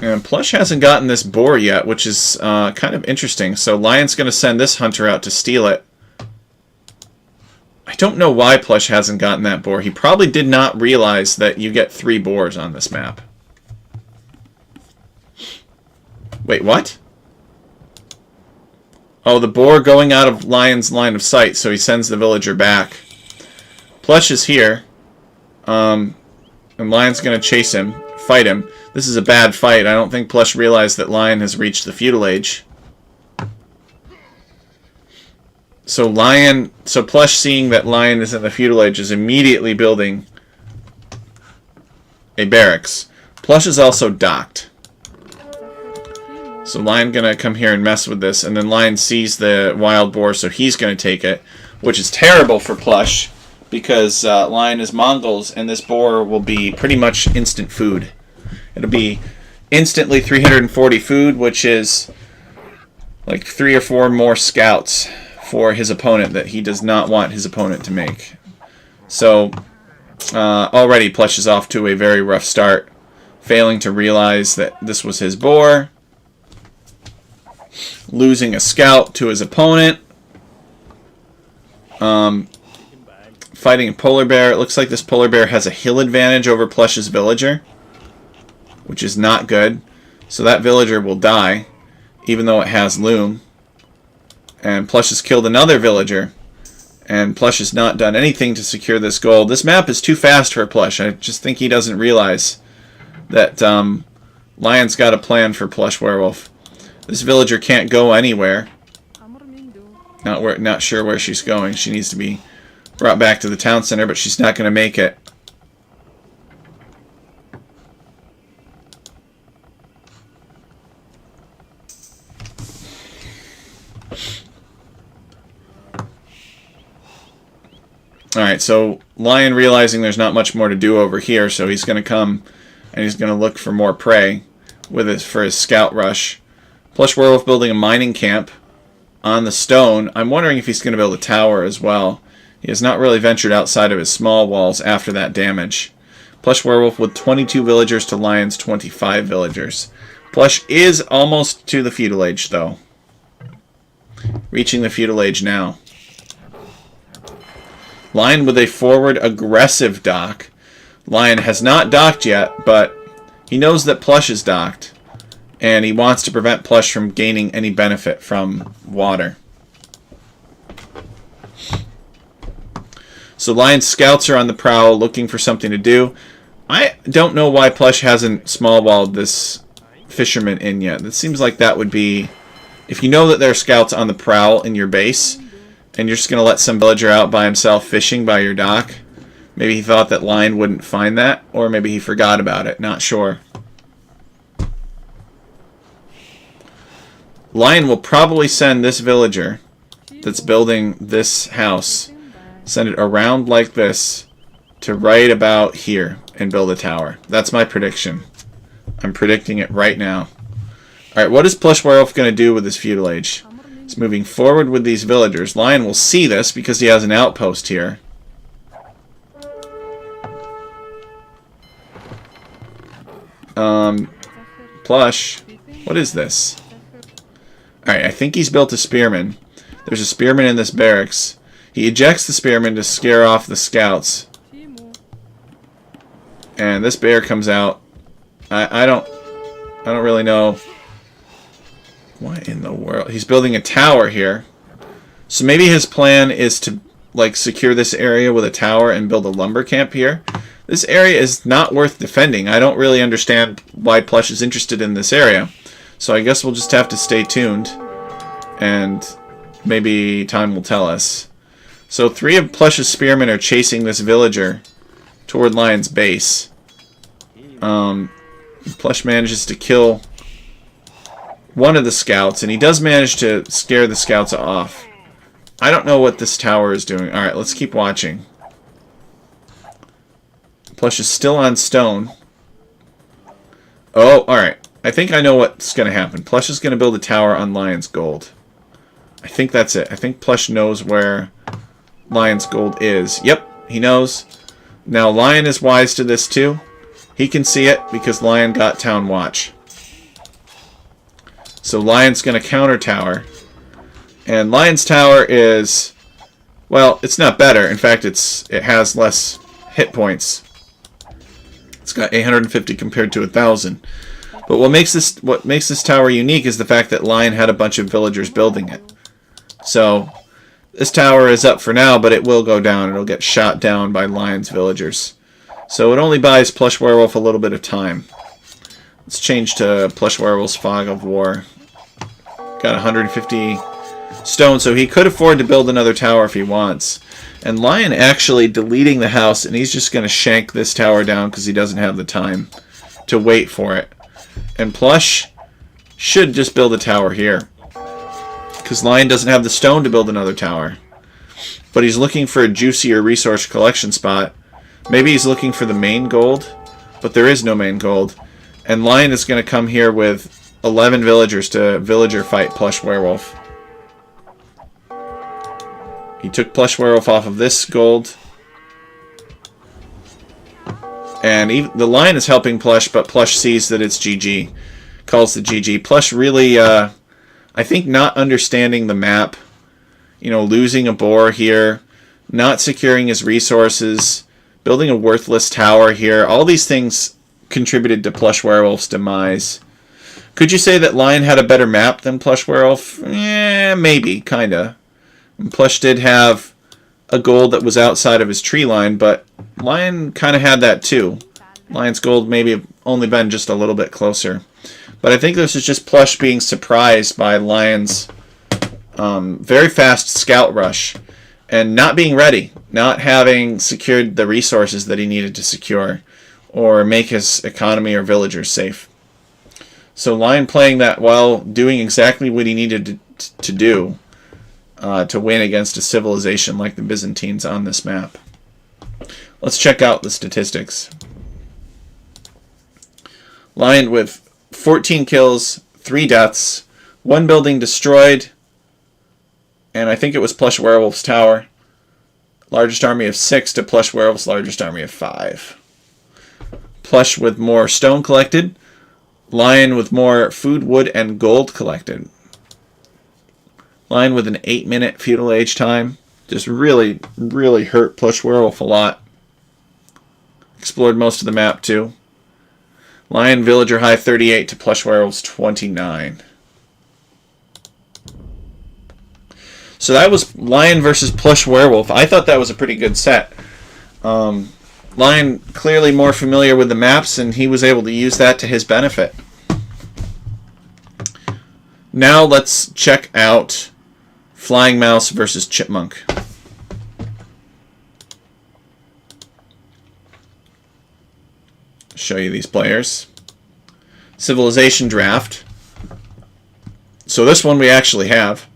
Speaker 1: And Plush hasn't gotten this boar yet, which is kind of interesting. So Lion's going to send this hunter out to steal it. I don't know why Plush hasn't gotten that boar. He probably did not realize that you get 3 boars on this map. Wait, what? Oh, the boar going out of Lion's line of sight, so he sends the villager back. Plush is here. And Lion's going to chase him, fight him. This is a bad fight. I don't think Plush realized that Lion has reached the feudal age. So Plush, seeing that Lion is in the feudal age, is immediately building a barracks. Plush is also docked. So Lion gonna come here and mess with this, and then Lion sees the wild boar, so he's gonna take it, which is terrible for Plush because Lion is Mongols, and this boar will be pretty much instant food. It'll be instantly 340 food, which is like 3 or 4 more scouts for his opponent that he does not want his opponent to make. So already Plush is off to a very rough start, failing to realize that this was his boar, losing a scout to his opponent, fighting a polar bear. It looks like this polar bear has a hill advantage over Plush's villager, which is not good. So that villager will die, even though it has loom. And Plush has killed another villager, and Plush has not done anything to secure this gold. This map is too fast for Plush. I just think he doesn't realize that Lion's got a plan for Plush Werewolf. This villager can't go anywhere. Not sure where she's going. She needs to be brought back to the town center, but she's not going to make it. Alright, so Lion realizing there's not much more to do over here, so he's going to come and he's going to look for more prey for his scout rush. Plush Werewolf building a mining camp on the stone. I'm wondering if he's going to build a tower as well. He has not really ventured outside of his small walls after that damage. Plush Werewolf with 22 villagers to Lion's 25 villagers. Plush is almost to the feudal age, though. Reaching the feudal age now. Lion with a forward aggressive dock. Lion has not docked yet, but he knows that Plush is docked, and he wants to prevent Plush from gaining any benefit from water. So Lion's scouts are on the prowl looking for something to do. I don't know why Plush hasn't small-walled this fisherman in yet. It seems like that would be... If you know that there are scouts on the prowl in your base, and you're just going to let some villager out by himself fishing by your dock, maybe he thought that Lion wouldn't find that, or maybe he forgot about it. Not sure. Lion will probably send this villager that's building this house, send it around like this to right about here and build a tower. That's my prediction. I'm predicting it right now. Alright, what is Plush Werewolf going to do with this feudal age? He's moving forward with these villagers. Lion will see this because he has an outpost here. Plush, what is this? Alright, I think he's built a spearman. There's a spearman in this barracks. He ejects the spearman to scare off the scouts. And this bear comes out. I don't really know. What in the world? He's building a tower here. So maybe his plan is to like secure this area with a tower and build a lumber camp here. This area is not worth defending. I don't really understand why Plush is interested in this area. So I guess we'll just have to stay tuned. And maybe time will tell us. So 3 of Plush's spearmen are chasing this villager toward Lion's base. Plush manages to kill one of the scouts, and he does manage to scare the scouts off. I don't know what this tower is doing. Alright, let's keep watching. Plush is still on stone. Oh, alright. I think I know what's going to happen. Plush is going to build a tower on Lion's Gold. I think that's it. I think Plush knows where Lion's Gold is. Yep, he knows. Now, Lion is wise to this too. He can see it because Lion got Town Watch. So Lion's going to counter tower. And Lion's tower is, well, it's not better. In fact, it has less hit points. It's got 850 compared to 1,000. But what makes this tower unique is the fact that Lion had a bunch of villagers building it. So this tower is up for now, but it will go down. It'll get shot down by Lion's villagers. So it only buys Plush Werewolf a little bit of time. Let's change to Plush Werewolf's Fog of War. Got 150 stone, so he could afford to build another tower if he wants. And Lion actually deleting the house, and he's just going to shank this tower down because he doesn't have the time to wait for it. And Plush should just build a tower here, because Lion doesn't have the stone to build another tower. But he's looking for a juicier resource collection spot. Maybe he's looking for the main gold, but there is no main gold. And Lion is going to come here with 11 villagers to villager fight Plush Werewolf. He took Plush Werewolf off of this gold. And the Lion is helping Plush, but Plush sees that it's GG. Calls the GG. Plush really, I think, not understanding the map. You know, losing a boar here. Not securing his resources. Building a worthless tower here. All these things contributed to Plush Werewolf's demise. Could you say that Lion had a better map than Plush Werewolf? Yeah, maybe, kinda. And Plush did have a gold that was outside of his tree line, but Lion kind of had that too. Lion's gold maybe only been just a little bit closer. But I think this is just Plush being surprised by Lion's very fast scout rush and not being ready, not having secured the resources that he needed to secure or make his economy or villagers safe. So Lion playing that well, doing exactly what he needed to do to win against a civilization like the Byzantines on this map. Let's check out the statistics. Lion with 14 kills, 3 deaths, 1 building destroyed, and I think it was Plush Werewolf's tower. Largest army of 6 to Plush Werewolf's largest army of 5. Plush with more stone collected. Lion with more food, wood, and gold collected. Lion with an 8-minute feudal age time. Just really, really hurt Plush Werewolf a lot. Explored most of the map too. Lion villager high 38 to Plush Werewolf's 29. So that was Lion versus Plush Werewolf. I thought that was a pretty good set. Lion clearly more familiar with the maps, and he was able to use that to his benefit. Now let's check out Flying Mouse versus Chipmunk. Show you these players. Civilization draft. So this one we actually have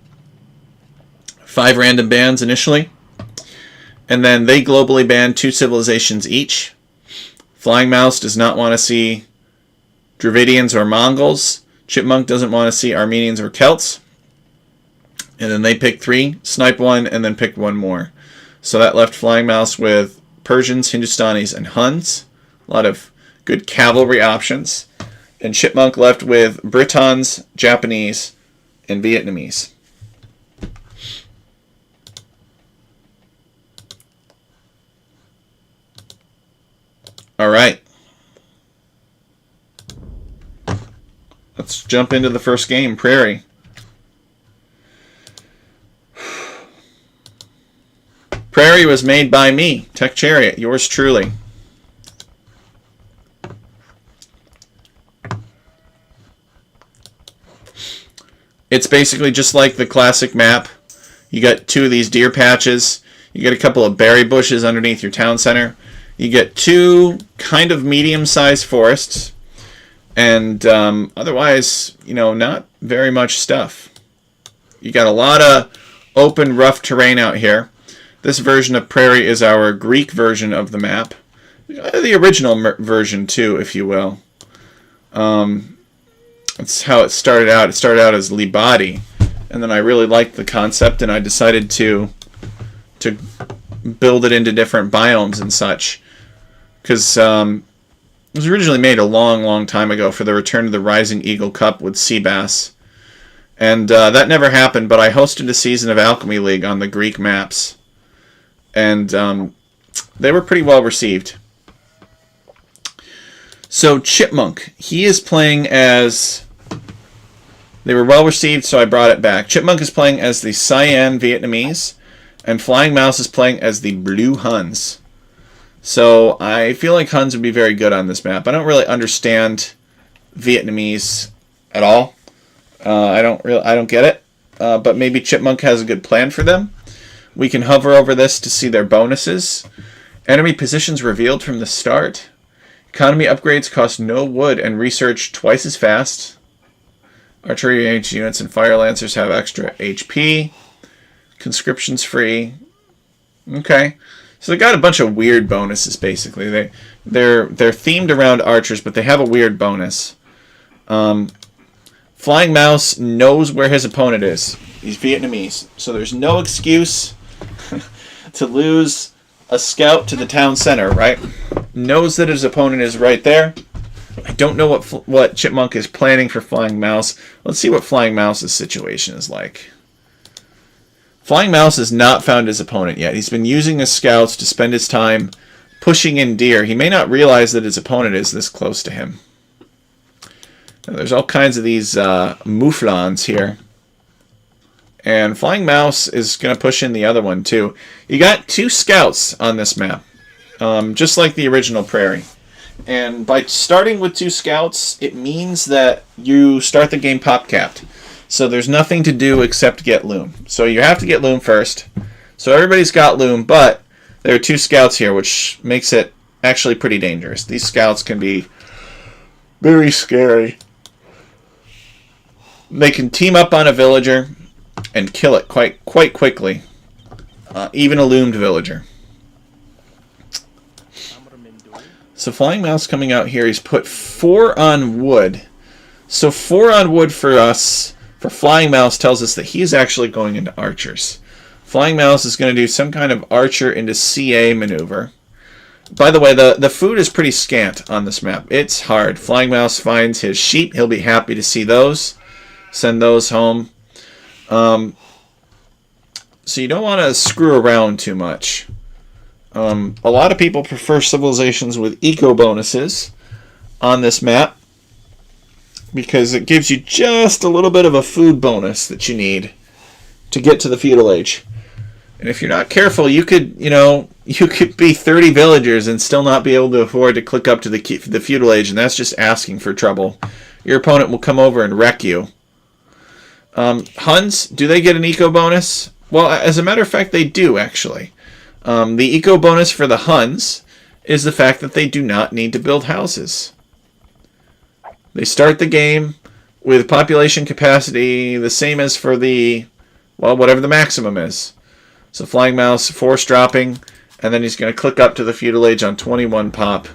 Speaker 1: 5 random bans initially, and then they globally ban 2 civilizations each. Flying Mouse does not want to see Dravidians or Mongols. Chipmunk doesn't want to see Armenians or Celts. And then they pick 3, snipe 1, and then pick 1 more. So that left Flying Mouse with Persians, Hindustanis, and Huns. A lot of good cavalry options. And Chipmunk left with Britons, Japanese, and Vietnamese. All right. Let's jump into the first game, Prairie. Prairie was made by me, TechChariot, yours truly. It's basically just like the classic map. You got 2 of these deer patches. You get a couple of berry bushes underneath your town center. You get 2 kind of medium-sized forests, and otherwise, not very much stuff. You got a lot of open, rough terrain out here. This version of Prairie is our Greek version of the map. The original version, too, if you will. That's how it started out. It started out as Libadi, and then I really liked the concept, and I decided to build it into different biomes and such. Because it was originally made a long, long time ago for the Return of the Rising Eagle Cup with sea bass. And that never happened, but I hosted a season of Alchemy League on the Greek maps. And they were pretty well received. So Chipmunk, he is playing as... They were well received, so I brought it back. Chipmunk is playing as the Cyan Vietnamese, and Flying Mouse is playing as the Blue Huns. So I feel like Huns would be very good on this map. I don't really understand Vietnamese at all. I don't get it. But maybe Chipmunk has a good plan for them. We can hover over this to see their bonuses. Enemy positions revealed from the start. Economy upgrades cost no wood and research twice as fast. Artillery range units and fire lancers have extra HP. Conscription's free. Okay. So they got a bunch of weird bonuses, basically. They're themed around archers, but they have a weird bonus. Flying Mouse knows where his opponent is. He's Vietnamese. So there's no excuse to lose a scout to the town center, right? Knows that his opponent is right there. I don't know what Chipmunk is planning for Flying Mouse. Let's see what Flying Mouse's situation is like. Flying Mouse has not found his opponent yet. He's been using his scouts to spend his time pushing in deer. He may not realize that his opponent is this close to him. Now, there's all kinds of these mouflons here. And Flying Mouse is going to push in the other one too. You got 2 scouts on this map, just like the original Prairie. And by starting with 2 scouts, it means that you start the game pop-capped. So there's nothing to do except get loom. So you have to get loom first. So everybody's got loom, but there are 2 scouts here, which makes it actually pretty dangerous. These scouts can be very scary. They can team up on a villager and kill it quite quickly. Even a loomed villager. So Flying Mouse coming out here, he's put 4 on wood. So 4 on wood for us. For Flying Mouse tells us that he's actually going into archers. Flying Mouse is going to do some kind of archer into CA maneuver. By the way, the food is pretty scant on this map. It's hard. Flying Mouse finds his sheep. He'll be happy to see those. Send those home. So you don't want to screw around too much. A lot of people prefer civilizations with eco bonuses on this map, because it gives you just a little bit of a food bonus that you need to get to the feudal age. And if you're not careful, you could be 30 villagers and still not be able to afford to click up to the feudal age, and that's just asking for trouble. Your opponent will come over and wreck you. Huns, do they get an eco bonus? Well, as a matter of fact, they do, actually. The eco bonus for the Huns is the fact that they do not need to build houses. They start the game with population capacity the same as for the, well, whatever the maximum is. So Flying Mouse, force dropping, and then he's going to click up to the feudal age on 21 pop.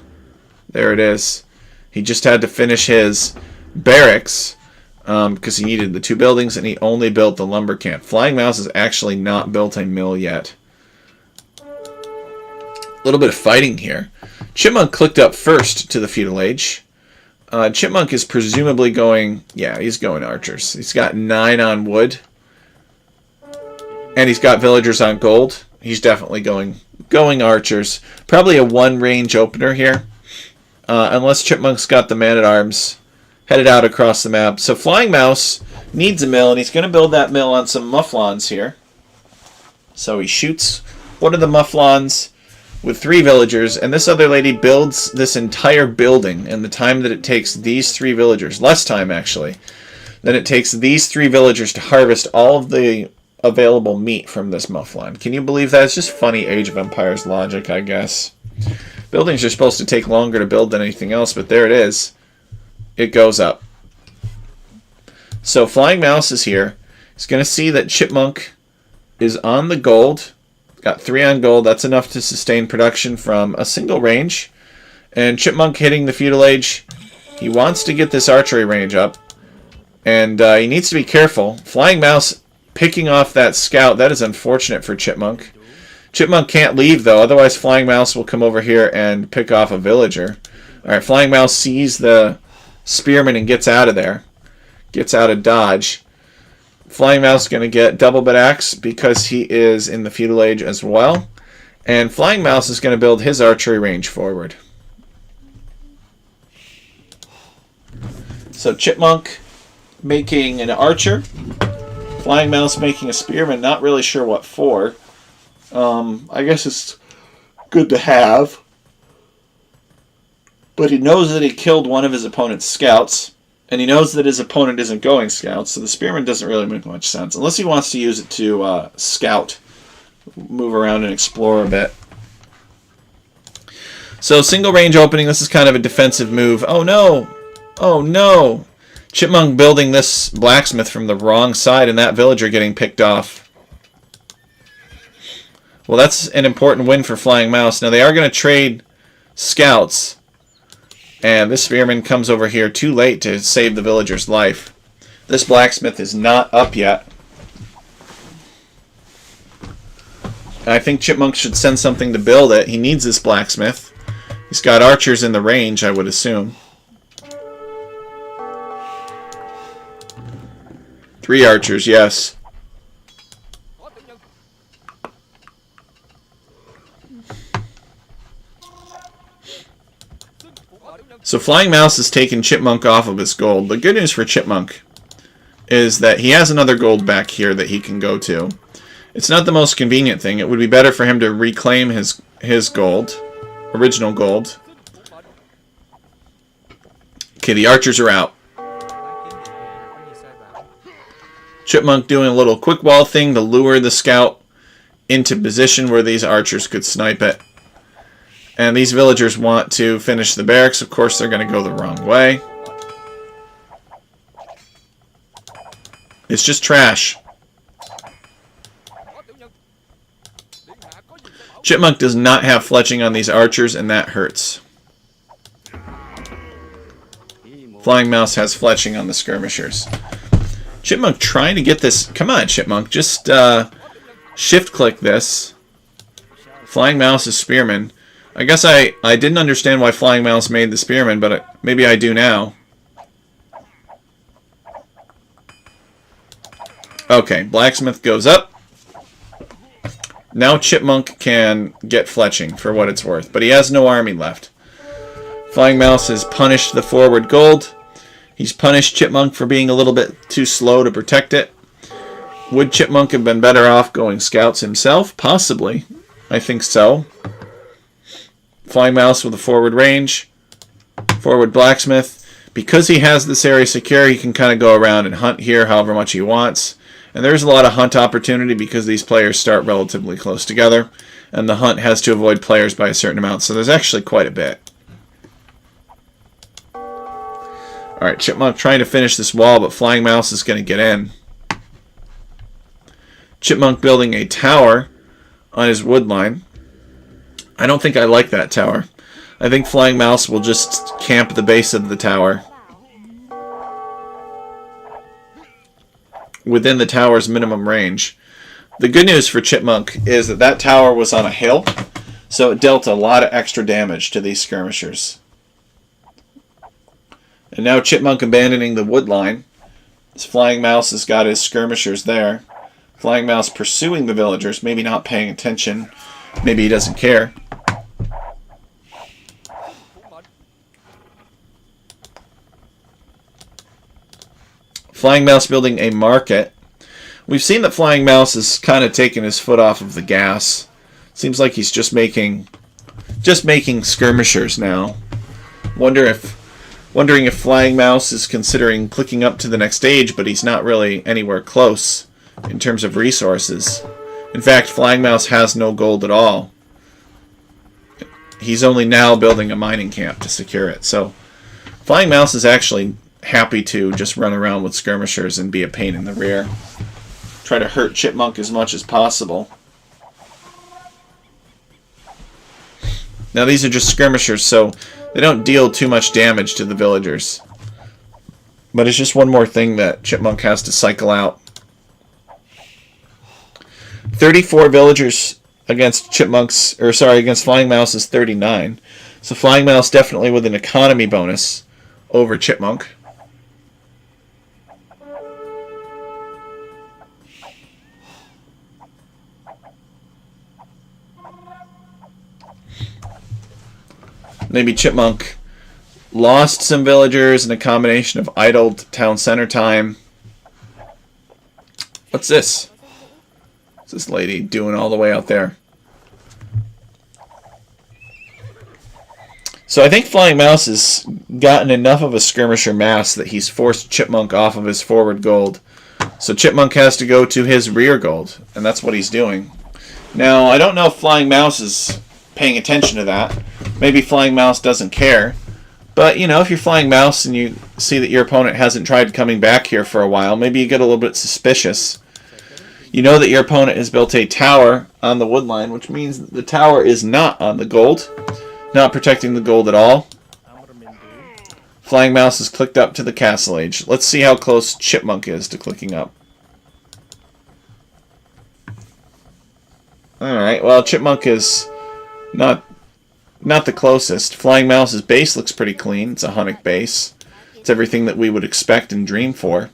Speaker 1: There it is. He just had to finish his barracks because he needed the 2 buildings, and he only built the lumber camp. Flying Mouse has actually not built a mill yet. A little bit of fighting here. Chipmunk clicked up first to the feudal age. Chipmunk is presumably going... Yeah, he's going archers. He's got 9 on wood. And he's got villagers on gold. He's definitely going archers. Probably a 1 range opener here. Unless Chipmunk's got the man-at-arms headed out across the map. So Flying Mouse needs a mill, and he's going to build that mill on some mufflons here. So he shoots one of the mufflons with 3 villagers, and this other lady builds this entire building in the time that it takes these 3 villagers, less time actually, than it takes these 3 villagers to harvest all of the available meat from this mufflon. Can you believe that? It's just funny Age of Empires logic, I guess. Buildings are supposed to take longer to build than anything else, but there it is. It goes up. So Flying Mouse is here. He's going to see that Chipmunk is on the gold. Got 3 on gold. That's enough to sustain production from a single range. And Chipmunk hitting the feudal age. He wants to get this archery range up. And he needs to be careful. Flying Mouse picking off that scout. That is unfortunate for Chipmunk. Chipmunk can't leave, though. Otherwise, Flying Mouse will come over here and pick off a villager. Alright, Flying Mouse sees the spearman and gets out of there. Gets out of dodge. Flying Mouse is going to get double bit axe because he is in the feudal age as well. And Flying Mouse is going to build his archery range forward. So Chipmunk making an archer. Flying Mouse making a spearman. Not really sure what for. I guess it's good to have. But he knows that he killed one of his opponent's scouts. And he knows that his opponent isn't going scouts, so the spearman doesn't really make much sense. Unless he wants to use it to scout, move around and explore a bit. So single range opening, this is kind of a defensive move. Oh no! Oh no! Chipmunk building this blacksmith from the wrong side and that villager getting picked off. Well, that's an important win for Flying Mouse. Now they are going to trade scouts. And this spearman comes over here too late to save the villager's life. This blacksmith is not up yet. I think Chipmunk should send something to build it. He needs this blacksmith. He's got archers in the range, I would assume. 3 archers, yes. So Flying Mouse has taken Chipmunk off of his gold. The good news for Chipmunk is that he has another gold back here that he can go to. It's not the most convenient thing. It would be better for him to reclaim his gold, original gold. Okay, the archers are out. Chipmunk doing a little quick wall thing to lure the scout into position where these archers could snipe it. And these villagers want to finish the barracks. Of course, they're going to go the wrong way. It's just trash. Chipmunk does not have fletching on these archers, and that hurts. Flying Mouse has fletching on the skirmishers. Chipmunk trying to get this... Come on, Chipmunk. Just shift-click this. Flying Mouse is spearman. I guess I didn't understand why Flying Mouse made the spearman, but maybe I do now. Okay, blacksmith goes up. Now Chipmunk can get fletching for what it's worth, but he has no army left. Flying Mouse has punished the forward gold. He's punished Chipmunk for being a little bit too slow to protect it. Would Chipmunk have been better off going scouts himself? Possibly. I think so. Flying Mouse with a forward range. Forward blacksmith. Because he has this area secure, he can kind of go around and hunt here however much he wants. And there's a lot of hunt opportunity because these players start relatively close together. And the hunt has to avoid players by a certain amount. So there's actually quite a bit. Alright, Chipmunk trying to finish this wall, but Flying Mouse is going to get in. Chipmunk building a tower on his wood line. I don't think I like that tower. I think Flying Mouse will just camp the base of the tower. Within the tower's minimum range. The good news for Chipmunk is that that tower was on a hill, so it dealt a lot of extra damage to these skirmishers. And now Chipmunk abandoning the wood line. This Flying Mouse has got his skirmishers there. Flying Mouse pursuing the villagers, maybe not paying attention. Maybe he doesn't care. Flying Mouse building a market. We've seen that Flying Mouse has kind of taken his foot off of the gas. Seems like he's just making skirmishers now. Wondering if Flying Mouse is considering clicking up to the next stage, but he's not really anywhere close in terms of resources. In fact, Flying Mouse has no gold at all. he's only now building a mining camp to secure it. So Flying Mouse is actually happy to just run around with skirmishers and be a pain in the rear. Try to hurt Chipmunk as much as possible. Now these are just skirmishers, so they don't deal too much damage to the villagers. But it's just one more thing that Chipmunk has to cycle out. 34 villagers against against Flying Mouse is 39. So Flying Mouse definitely with an economy bonus over Chipmunk. Maybe Chipmunk lost some villagers in a combination of idled town center time. What's this? What's this lady doing all the way out there? So I think Flying Mouse has gotten enough of a skirmisher mass that he's forced Chipmunk off of his forward gold. So Chipmunk has to go to his rear gold, and that's what he's doing. Now, I don't know if Flying Mouse is paying attention to that. Maybe Flying Mouse doesn't care. But, you know, if you're Flying Mouse and you see that your opponent hasn't tried coming back here for a while, maybe you get a little bit suspicious. You know that your opponent has built a tower on the wood line, which means that the tower is not on the gold. Not protecting the gold at all. Flying Mouse has clicked up to the castle age. Let's see how close Chipmunk is to clicking up. Alright, well, Chipmunk is not the closest. Flying Mouse's base looks pretty clean. It's a Hunnic base. It's everything that we would expect and dream for.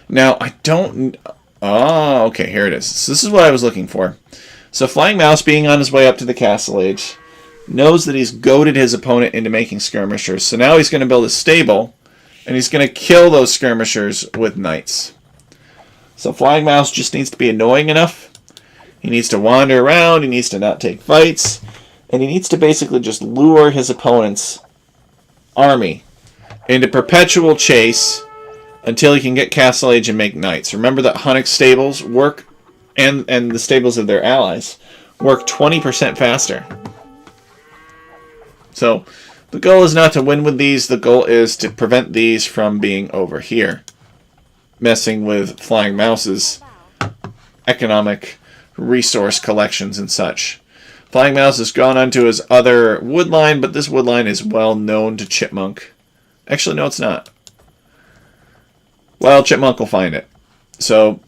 Speaker 1: Now, I don't... Oh, okay, here it is. So this is what I was looking for. So Flying Mouse, being on his way up to the castle age, knows that he's goaded his opponent into making skirmishers. So now he's going to build a stable, and he's going to kill those skirmishers with knights. So Flying Mouse just needs to be annoying enough. He needs to wander around, he needs to not take fights, and he needs to basically just lure his opponent's army into perpetual chase until he can get castle age and make knights. Remember that Hunnic stables work, and the stables of their allies work 20% faster. So the goal is not to win with these, the goal is to prevent these from being over here, messing with Flying Mouse's economic resource collections and such. Flying Mouse has gone onto his other wood line, but this wood line is well known to Chipmunk. Actually, no, it's not. Well, Chipmunk will find it. So,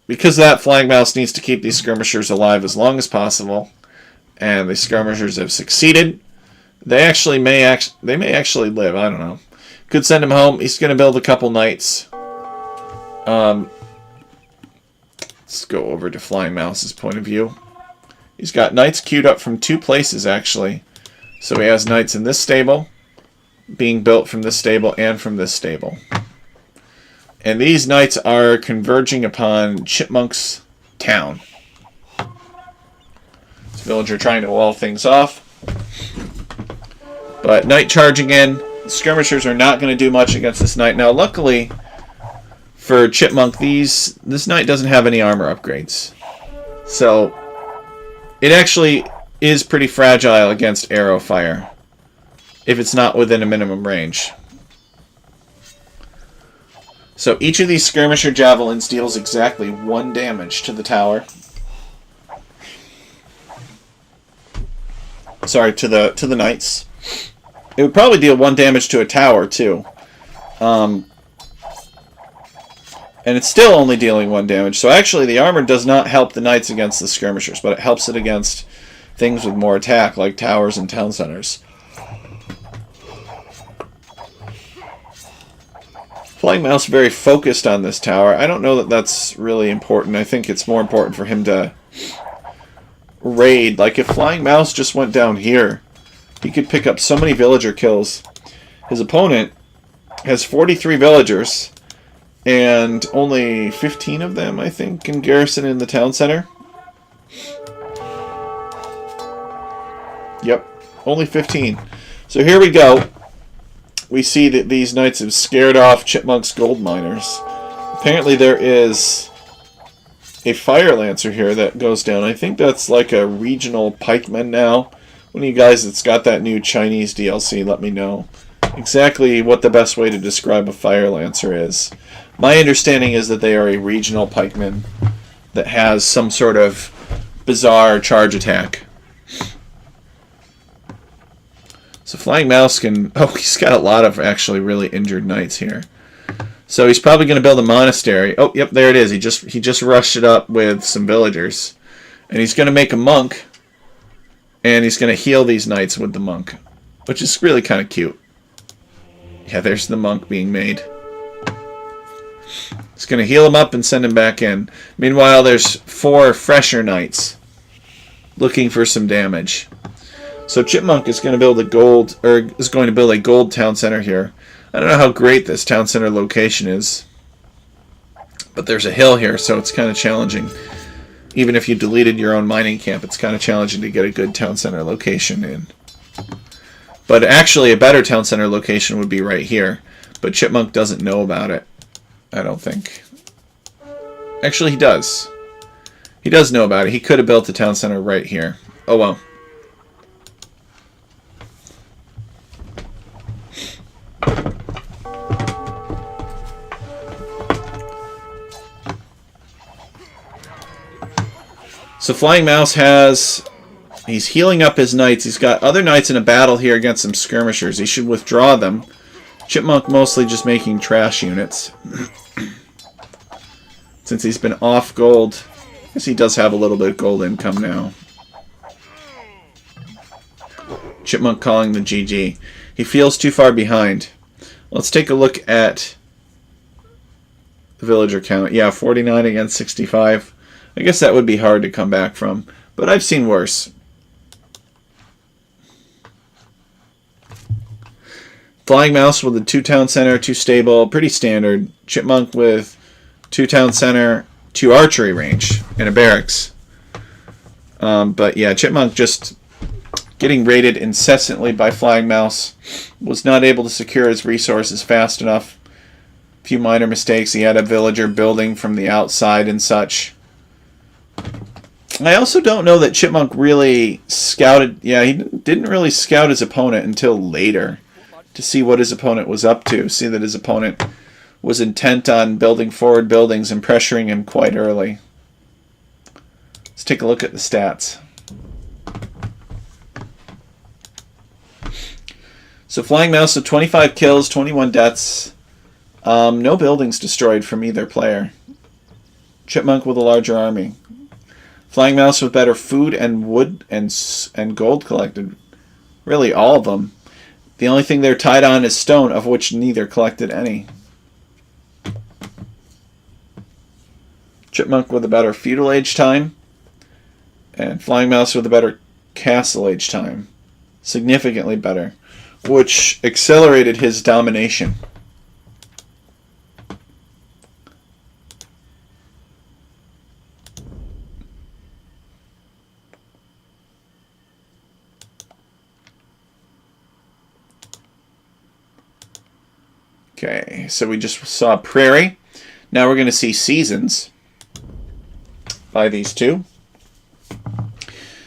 Speaker 1: because of that, Flying Mouse needs to keep these skirmishers alive as long as possible, and the skirmishers have succeeded. They may actually live. I don't know. Could send him home. He's going to build a couple knights. Let's go over to Flying Mouse's point of view. He's got knights queued up from two places, actually. So he has knights in this stable, being built from this stable and from this stable. And these knights are converging upon Chipmunk's town. This villager trying to wall things off. But knight charging in. The skirmishers are not going to do much against this knight. Now, luckily for Chipmunk, this knight doesn't have any armor upgrades. So it actually is pretty fragile against arrow fire if it's not within a minimum range. So each of these skirmisher javelins deals exactly 1 damage to the tower. Sorry, to the knights. It would probably deal 1 damage to a tower too. And it's still only dealing 1 damage. So actually the armor does not help the knights against the skirmishers, but it helps it against things with more attack, like towers and town centers. Flying Mouse very focused on this tower. I don't know that that's really important. I think it's more important for him to raid. Like if Flying Mouse just went down here, he could pick up so many villager kills. His opponent has 43 villagers, and only 15 of them, I think, can garrison in the town center. Yep, only 15. So here we go. We see that these knights have scared off Chipmunk's gold miners. Apparently there is a Fire Lancer here that goes down. I think that's like a regional pikeman now. One of you guys that's got that new Chinese DLC, let me know exactly what the best way to describe a Fire Lancer is. My understanding is that they are a regional pikeman that has some sort of bizarre charge attack. So Flying Mouse can... Oh, he's got a lot of actually really injured knights here. So he's probably going to build a monastery. Oh, yep, there it is. He just rushed it up with some villagers. And he's going to make a monk. And he's going to heal these knights with the monk. Which is really kind of cute. Yeah, there's the monk being made. He's going to heal him up and send him back in. Meanwhile, there's 4 fresher knights looking for some damage. So Chipmunk is going to build a gold town center here. I don't know how great this town center location is, but there's a hill here, so it's kind of challenging. Even if you deleted your own mining camp, it's kind of challenging to get a good town center location in. But actually, a better town center location would be right here. But Chipmunk doesn't know about it, I don't think. Actually, he does. He does know about it. He could have built a town center right here. Oh well. So Flying Mouse he's healing up his knights. He's got other knights in a battle here against some skirmishers. He should withdraw them. Chipmunk mostly just making trash units. Since he's been off gold, I guess he does have a little bit of gold income now. Chipmunk calling the GG. He feels too far behind. Let's take a look at the villager count. Yeah, 49 against 65. I guess that would be hard to come back from, but I've seen worse. Flying Mouse with a 2 town center, 2 stable, pretty standard. Chipmunk with 2 town center, 2 archery range, and a barracks. But yeah, Chipmunk just getting raided incessantly by Flying Mouse. Was not able to secure his resources fast enough. A few minor mistakes. He had a villager building from the outside and such. I also don't know that Chipmunk really scouted... Yeah, he didn't really scout his opponent until later to see what his opponent was up to. See that his opponent was intent on building forward buildings and pressuring him quite early. Let's take a look at the stats. So Flying Mouse with 25 kills, 21 deaths. No buildings destroyed from either player. Chipmunk with a larger army. Flying Mouse with better food and wood and gold collected. Really, all of them. The only thing they're tied on is stone, of which neither collected any. Chipmunk with a better feudal age time. And Flying Mouse with a better castle age time. Significantly better. Which accelerated his domination. Okay, so we just saw Prairie. Now we're going to see Seasons by these two.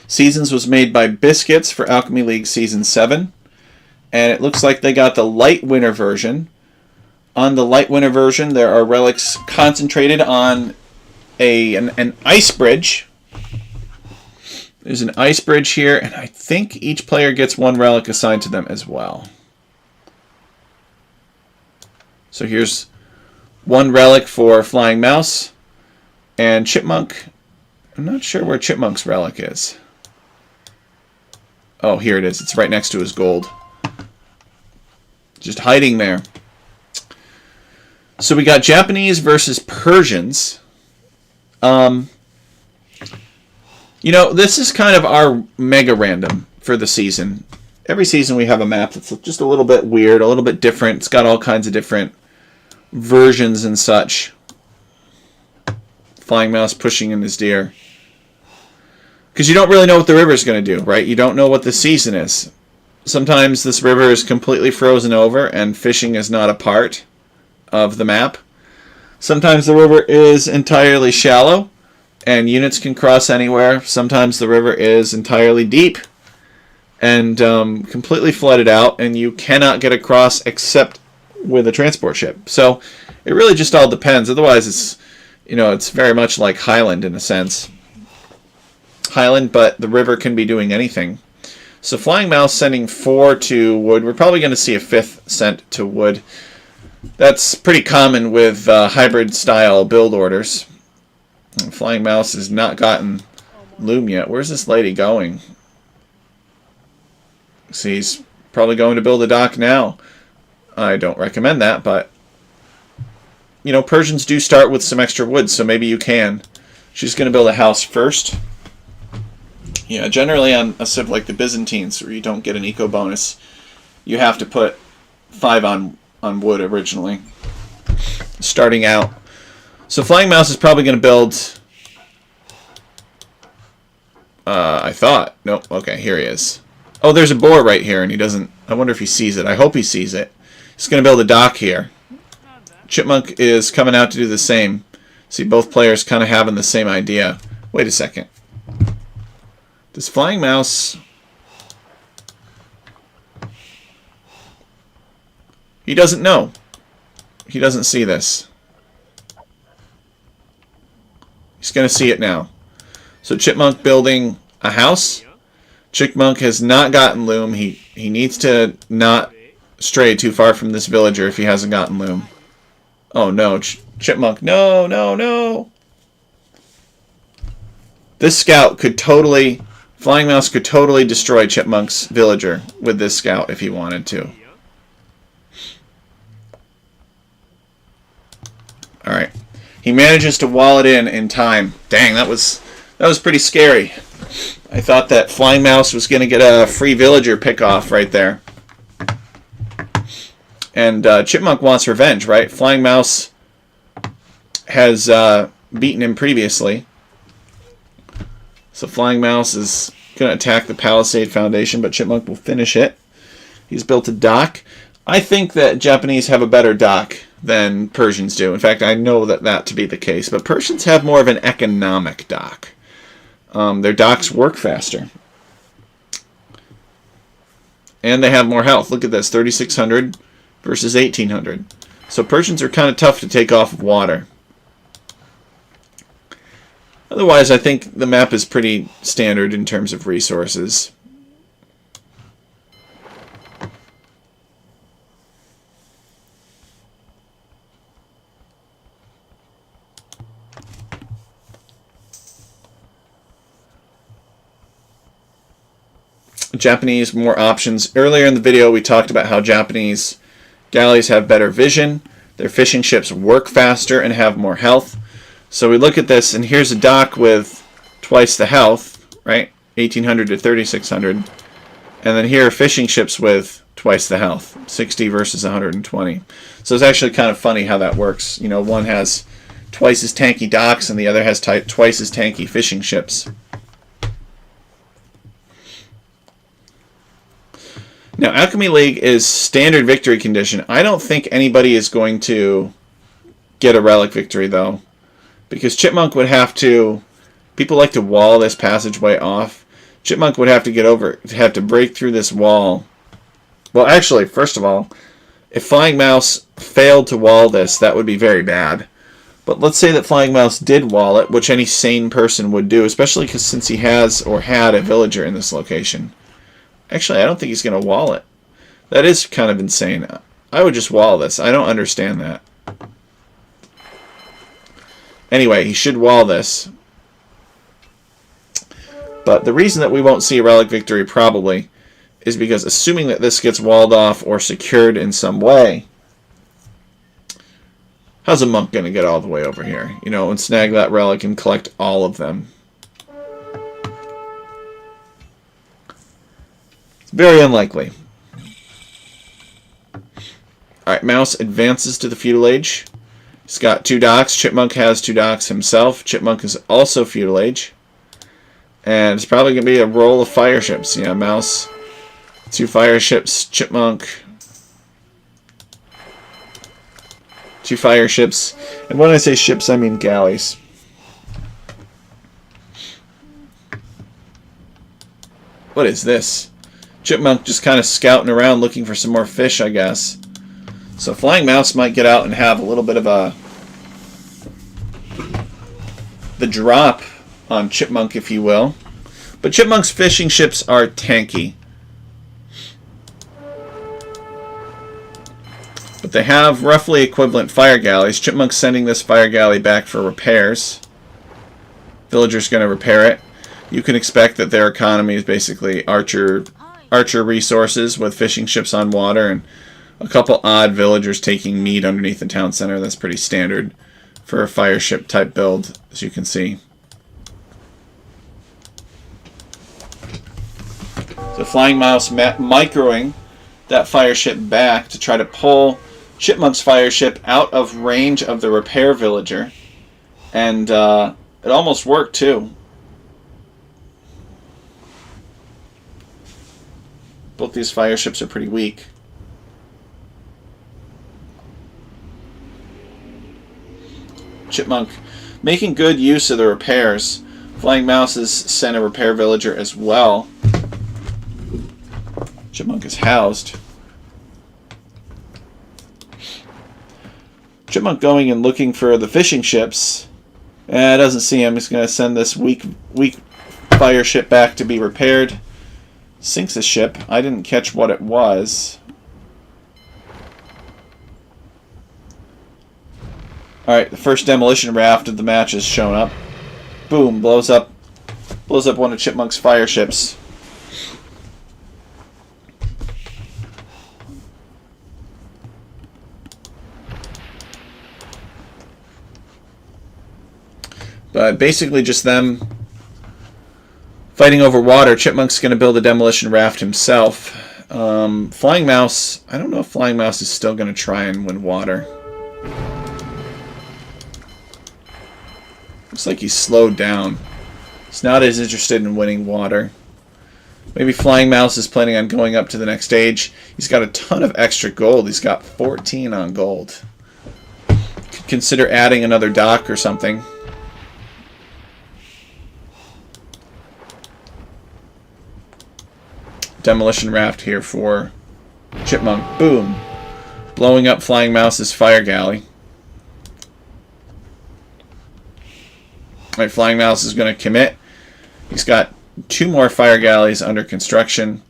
Speaker 1: Seasons was made by Biscuits for Alchemy League Season 7. And it looks like they got the Light Winter version. On the Light Winter version, there are relics concentrated on an ice bridge. There's an ice bridge here, and I think each player gets 1 relic assigned to them as well. So here's 1 relic for Flying Mouse and Chipmunk. I'm not sure where Chipmunk's relic is. Oh, here it is. It's right next to his gold. Just hiding there. So we got Japanese versus Persians. You know, this is kind of our mega random for the season. Every season we have a map that's just a little bit weird, a little bit different. It's got all kinds of different versions and such. Flying Mouse pushing in his deer. Because you don't really know what the river is going to do, right? You don't know what the season is. Sometimes this river is completely frozen over and fishing is not a part of the map. Sometimes the river is entirely shallow and units can cross anywhere. Sometimes the river is entirely deep and completely flooded out, and you cannot get across except with a transport ship. So it really just all depends. Otherwise, it's very much like Highland in a sense. Highland, but the river can be doing anything. So Flying Mouse sending 4 to wood. We're probably going to see a 5th sent to wood. That's pretty common with hybrid style build orders. Flying Mouse has not gotten loom yet. Where's this lady going? See, he's probably going to build a dock now. I don't recommend that, but Persians do start with some extra wood, so maybe you can. She's going to build a house first. Yeah, generally on a civ like the Byzantines, where you don't get an eco bonus, you have to put 5 on wood originally, starting out. So Flying Mouse is probably going to build. I thought. Nope. Okay, here he is. Oh, there's a boar right here, and he doesn't. I wonder if he sees it. I hope he sees it. He's going to build a dock here. Chipmunk is coming out to do the same. See, both players kind of having the same idea. Wait a second. Does Flying Mouse... He doesn't know. He doesn't see this. He's going to see it now. So Chipmunk building a house. Chipmunk has not gotten loom. He needs to not stray too far from this villager if he hasn't gotten loom. Oh no, Chipmunk. No, no, no. This scout could totally... Flying Mouse could totally destroy Chipmunk's villager with this scout if he wanted to. Alright. He manages to wall it in time. Dang, that was pretty scary. I thought that Flying Mouse was going to get a free villager pick-off right there. And Chipmunk wants revenge, right? Flying Mouse has beaten him previously. So Flying Mouse is going to attack the Palisade Foundation, but Chipmunk will finish it. He's built a dock. I think that Japanese have a better dock than Persians do. In fact, I know that to be the case. But Persians have more of an economic dock. Their docks work faster. And they have more health. Look at this, 3,600 versus 1,800. So Persians are kind of tough to take off of water. Otherwise, I think the map is pretty standard in terms of resources. Japanese, more options. Earlier in the video, we talked about how Japanese galleys have better vision. Their fishing ships work faster and have more health. So we look at this, and here's a dock with twice the health, right? 1,800 to 3,600. And then here are fishing ships with twice the health, 60 versus 120. So it's actually kind of funny how that works. One has twice as tanky docks, and the other has twice as tanky fishing ships. Now, Alchemy League is standard victory condition. I don't think anybody is going to get a relic victory, though. Because Chipmunk would have to... People like to wall this passageway off. Chipmunk would have to have to break through this wall. Well, actually, first of all, if Flying Mouse failed to wall this, that would be very bad. But let's say that Flying Mouse did wall it, which any sane person would do, especially since he has or had a villager in this location. Actually, I don't think he's going to wall it. That is kind of insane. I would just wall this. I don't understand that. Anyway, he should wall this. But the reason that we won't see a relic victory probably is because assuming that this gets walled off or secured in some way, how's a monk going to get all the way over here? And snag that relic and collect all of them. It's very unlikely. Alright, Mouse advances to the feudal age. He's got 2 docks. Chipmunk has 2 docks himself. Chipmunk is also feudal age. And it's probably going to be a roll of fire ships. Yeah, Mouse, 2 fire ships. Chipmunk, 2 fire ships. And when I say ships, I mean galleys. What is this? Chipmunk just kind of scouting around looking for some more fish, I guess. So Flying Mouse might get out and have a little bit of the drop on Chipmunk, if you will. But Chipmunk's fishing ships are tanky. But they have roughly equivalent fire galleys. Chipmunk's sending this fire galley back for repairs. Villager's going to repair it. You can expect that their economy is basically archer resources with fishing ships on water and a couple odd villagers taking meat underneath the town center. That's pretty standard for a fire ship type build, as you can see. So Flying Mouse microing that fire ship back to try to pull Chipmunk's fire ship out of range of the repair villager. And it almost worked too. Both these fire ships are pretty weak. Chipmunk making good use of the repairs. Flying Mouse has sent a repair villager as well. Chipmunk is housed. Chipmunk going and looking for the fishing ships. Doesn't see him. He's going to send this weak fire ship back to be repaired. Sinks a ship. I didn't catch what it was. Alright, the first demolition raft of the match has shown up. Boom, blows up one of Chipmunk's fire ships. But basically just them fighting over water. Chipmunk's going to build a demolition raft himself. Flying Mouse, I don't know if Flying Mouse is still going to try and win water. Looks like he's slowed down. He's not as interested in winning water. Maybe Flying Mouse is planning on going up to the next stage. He's got a ton of extra gold. He's got 14 on gold. Could consider adding another dock or something. Demolition raft here for Chipmunk. Boom. Blowing up Flying Mouse's fire galley. Alright, Flying Mouse is going to commit. He's got 2 more fire galleys under construction.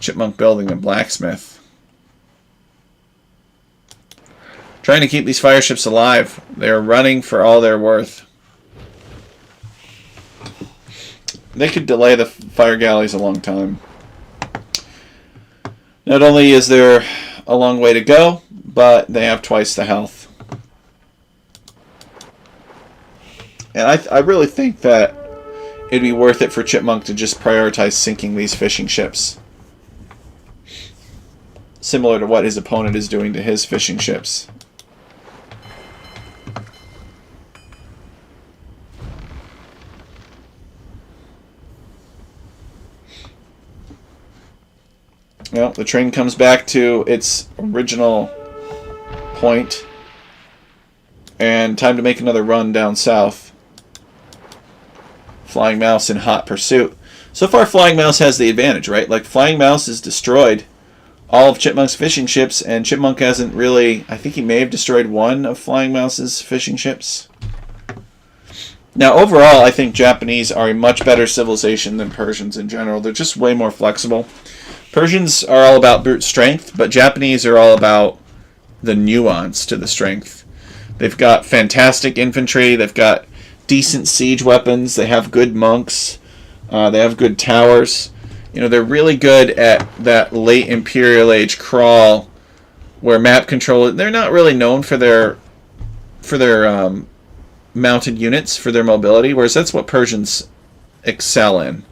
Speaker 1: Chipmunk building a blacksmith. Trying to keep these fire ships alive. They're running for all they're worth. They could delay the fire galleys a long time. Not only is there a long way to go, but they have twice the health. And I really think that it'd be worth it for Chipmunk to just prioritize sinking these fishing ships. Similar to what his opponent is doing to his fishing ships. Well, the train comes back to its original point. And time to make another run down south. Flying Mouse in hot pursuit. So far, Flying Mouse has the advantage, right? Like, Flying Mouse has destroyed all of Chipmunk's fishing ships, and Chipmunk hasn't really... I think he may have destroyed one of Flying Mouse's fishing ships. Now, overall, I think Japanese are a much better civilization than Persians in general. They're just way more flexible. Persians are all about brute strength, but Japanese are all about the nuance to the strength. They've got fantastic infantry. They've got decent siege weapons. They have good monks. They have good towers. You know, they're really good at that late Imperial Age crawl where map control... They're not really known for their mounted units, for their mobility, whereas that's what Persians excel in.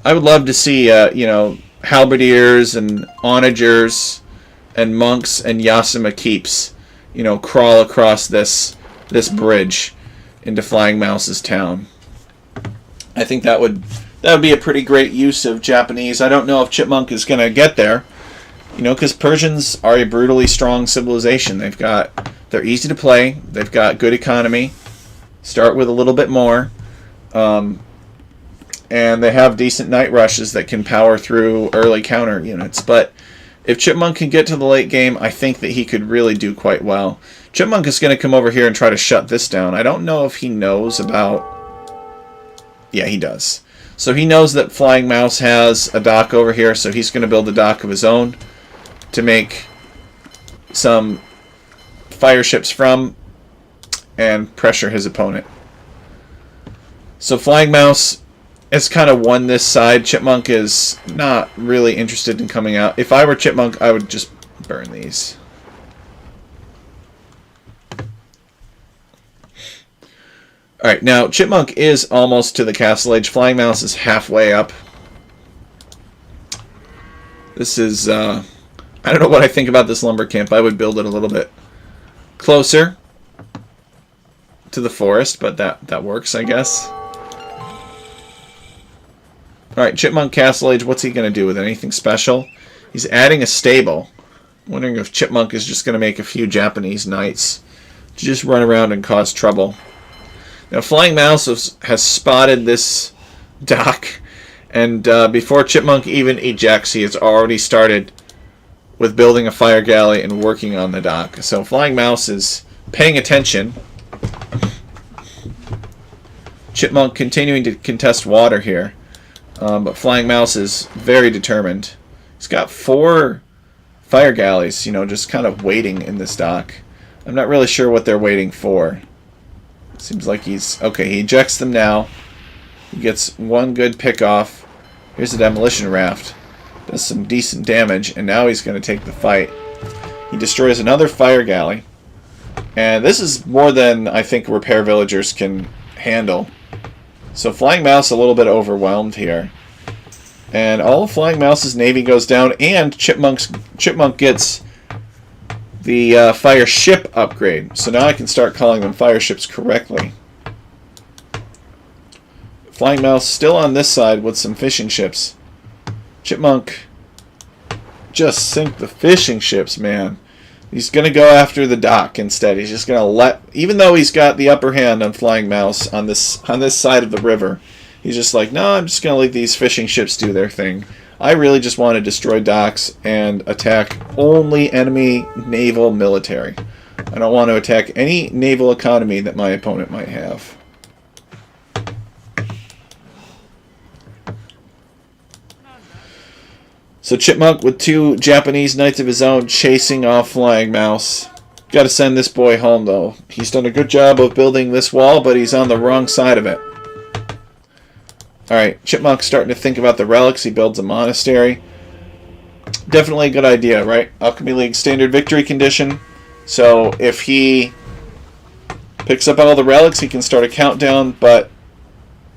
Speaker 1: I would love to see, you know, halberdiers and onagers and monks and Yasuma keeps, you know, crawl across this bridge into Flying Mouse's town. I think that would be a pretty great use of Japanese. I don't know if Chipmunk is going to get there, you know, because Persians are a brutally strong civilization. They're easy to play. They've got good economy. Start with a little bit more. and they have decent night rushes that can power through early counter units. But if Chipmunk can get to the late game, I think that he could really do quite well. Chipmunk is going to come over here and try to shut this down. I don't know if he knows about... Yeah, he does. So he knows that Flying Mouse has a dock over here, so he's going to build a dock of his own to make some fire ships from and pressure his opponent. So Flying Mouse has kind of won this side. Chipmunk is not really interested in coming out. If I were Chipmunk, I would just burn these. Alright, now Chipmunk is almost to the castle age. Flying Mouse is halfway up. This is, I don't know what I think about this lumber camp. I would build it a little bit closer to the forest, but that works, I guess. Alright, Chipmunk Castle Age, what's he going to do with it? Anything special? He's adding a stable. I'm wondering if Chipmunk is just going to make a few Japanese knights to just run around and cause trouble. Now, Flying Mouse has spotted this dock, and before Chipmunk even ejects, he has already started with building a fire galley and working on the dock. So Flying Mouse is paying attention. Chipmunk continuing to contest water here. But Flying Mouse is very determined. He's got 4 fire galleys, just kind of waiting in this dock. I'm not really sure what they're waiting for. Seems like he's... Okay, he ejects them now. He gets one good pick off. Here's the demolition raft. Does some decent damage, and now he's going to take the fight. He destroys another fire galley. And this is more than I think repair villagers can handle. So Flying Mouse a little bit overwhelmed here. And all of Flying Mouse's navy goes down, and Chipmunk gets the fire ship upgrade. So now I can start calling them fire ships correctly. Flying Mouse still on this side with some fishing ships. Chipmunk just sink the fishing ships, man. He's going to go after the dock instead. He's just going to let... Even though he's got the upper hand on Flying Mouse on this side of the river, he's just like, no, I'm just going to let these fishing ships do their thing. I really just want to destroy docks and attack only enemy naval military. I don't want to attack any naval economy that my opponent might have. So Chipmunk with 2 Japanese knights of his own chasing off Flying Mouse. Got to send this boy home, though. He's done a good job of building this wall, but he's on the wrong side of it. Alright, Chipmunk's starting to think about the relics. He builds a monastery. Definitely a good idea, right? Alchemy League standard victory condition. So if he picks up all the relics, he can start a countdown, but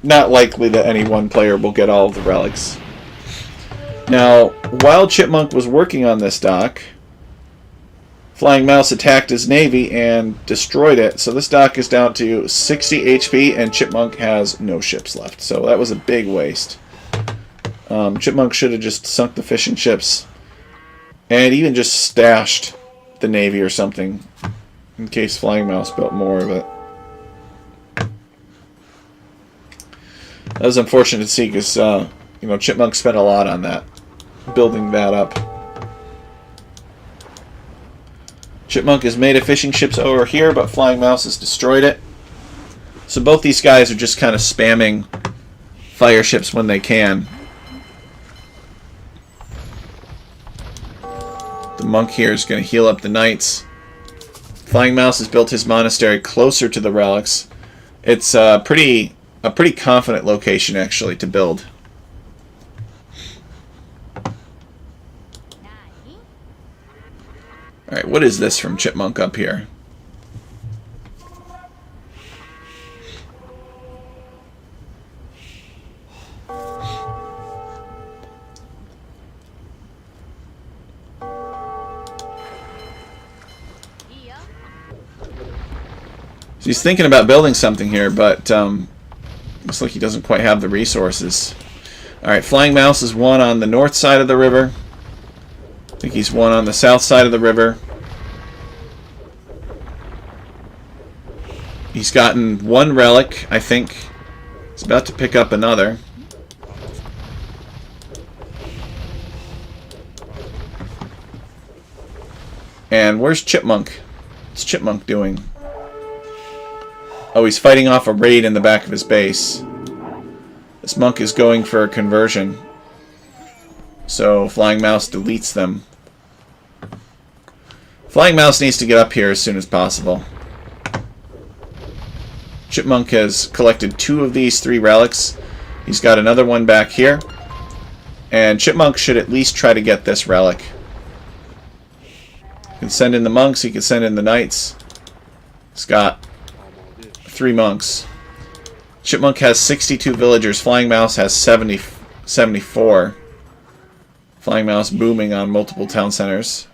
Speaker 1: not likely that any one player will get all of the relics. Now, while Chipmunk was working on this dock, Flying Mouse attacked his navy and destroyed it. So this dock is down to 60 HP, and Chipmunk has no ships left. So that was a big waste. Chipmunk should have just sunk the fishing ships and even just stashed the navy or something in case Flying Mouse built more of it. That was unfortunate to see because Chipmunk spent a lot on that, building that up. Chipmunk has made a fishing ships over here, but Flying Mouse has destroyed it. So both these guys are just kind of spamming fire ships when they can. The monk here is going to heal up the knights. Flying Mouse has built his monastery closer to the relics. It's a pretty confident location, actually, to build. Alright, what is this from Chipmunk up here? So he's thinking about building something here, but looks like he doesn't quite have the resources. Alright, Flying Mouse is one on the north side of the river. I think he's one on the south side of the river. He's gotten one relic, I think. He's about to pick up another. And where's Chipmunk? What's Chipmunk doing? Oh, he's fighting off a raid in the back of his base. This monk is going for a conversion. So Flying Mouse deletes them. Flying Mouse needs to get up here as soon as possible. Chipmunk has collected 2 of these 3 relics. He's got another one back here. And Chipmunk should at least try to get this relic. He can send in the monks, he can send in the knights. He's got 3 monks. Chipmunk has 62 villagers. Flying Mouse has 74. Flying Mouse booming on multiple town centers.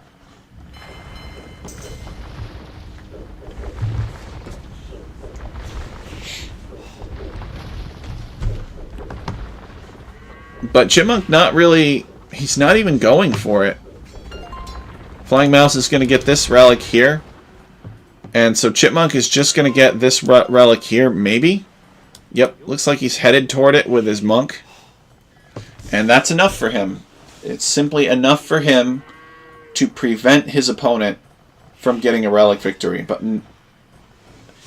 Speaker 1: But Chipmunk not really... He's not even going for it. Flying Mouse is going to get this relic here. And so Chipmunk is just going to get this relic here, maybe? Yep, looks like he's headed toward it with his monk. And that's enough for him. It's simply enough for him to prevent his opponent from getting a relic victory. But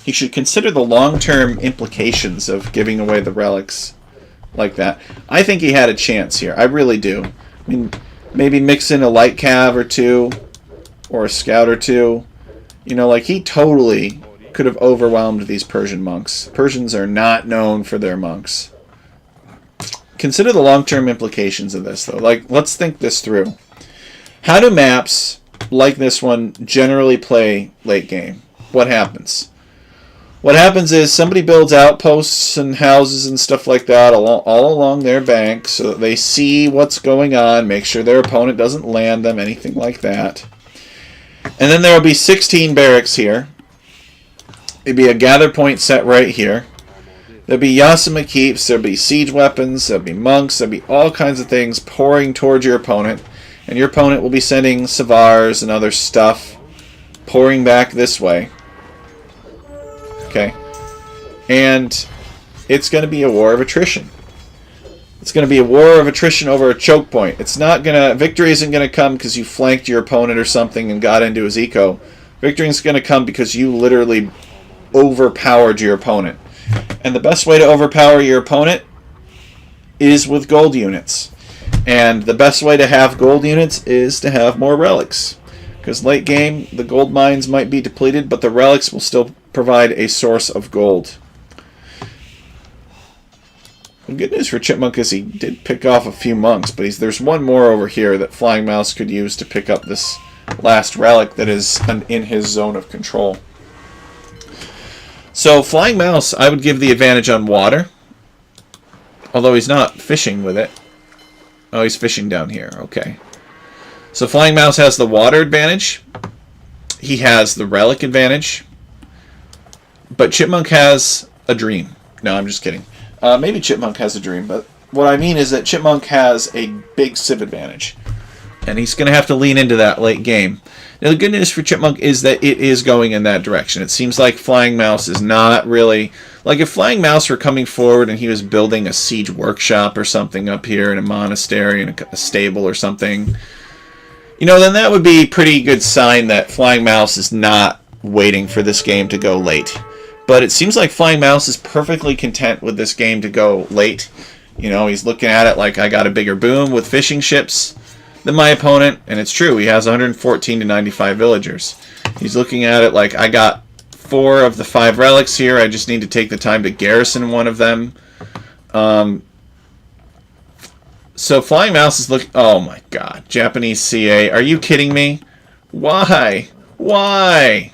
Speaker 1: he should consider the long-term implications of giving away the relics like that. I think he had a chance here. I really do. I mean, maybe mix in a light cav or 2 or a scout or 2. You know, like, he totally could have overwhelmed these Persian monks. Persians are not known for their monks. Consider the long-term implications of this, though. Like, let's think this through. How do maps like this one generally play late game? What happens? What happens is somebody builds outposts and houses and stuff like that all along their bank so that they see what's going on, make sure their opponent doesn't land them, anything like that. And then there will be 16 barracks here. It'd be a gather point set right here. There'll be Yasima keeps, there'll be siege weapons, there'll be monks, there'll be all kinds of things pouring towards your opponent. And your opponent will be sending Savars and other stuff pouring back this way. Okay. And it's going to be a war of attrition. It's going to be a war of attrition over a choke point. It's not going to... Victory isn't going to come because you flanked your opponent or something and got into his eco. Victory is going to come because you literally overpowered your opponent. And the best way to overpower your opponent is with gold units. And the best way to have gold units is to have more relics. Because late game, the gold mines might be depleted, but the relics will still provide a source of gold. The good news for Chipmunk is he did pick off a few monks, but there's one more over here that Flying Mouse could use to pick up this last relic that is in his zone of control. So Flying Mouse, I would give the advantage on water. Although he's not fishing with it. Oh, he's fishing down here. Okay. So Flying Mouse has the water advantage. He has the relic advantage. But Chipmunk has a dream. No, I'm just kidding. Maybe Chipmunk has a dream, but what I mean is that Chipmunk has a big civ advantage. And he's going to have to lean into that late game. Now, the good news for Chipmunk is that it is going in that direction. It seems like Flying Mouse is not really... Like, if Flying Mouse were coming forward and he was building a siege workshop or something up here in a monastery, in a stable or something, you know, then that would be a pretty good sign that Flying Mouse is not waiting for this game to go late. But it seems like Flying Mouse is perfectly content with this game to go late. You know, he's looking at it like, I got a bigger boom with fishing ships than my opponent. And it's true, he has 114 to 95 villagers. He's looking at it like, I got 4 of the 5 relics here. I just need to take the time to garrison one of them. So Flying Mouse is looking... Oh my god. Japanese CA. Are you kidding me? Why? Why?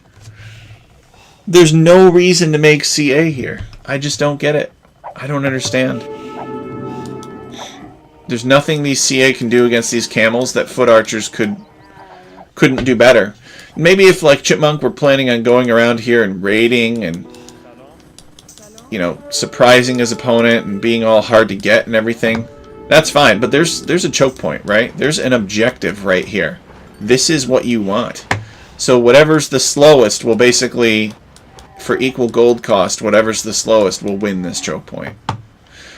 Speaker 1: There's no reason to make CA here. I just don't get it. I don't understand. There's nothing these CA can do against these camels that foot archers couldn't do better. Maybe if, like, Chipmunk were planning on going around here and raiding and, you know, surprising his opponent and being all hard to get and everything, that's fine. But there's a choke point, right? There's an objective right here. This is what you want. So whatever's the slowest will basically... For equal gold cost, whatever's the slowest will win this choke point.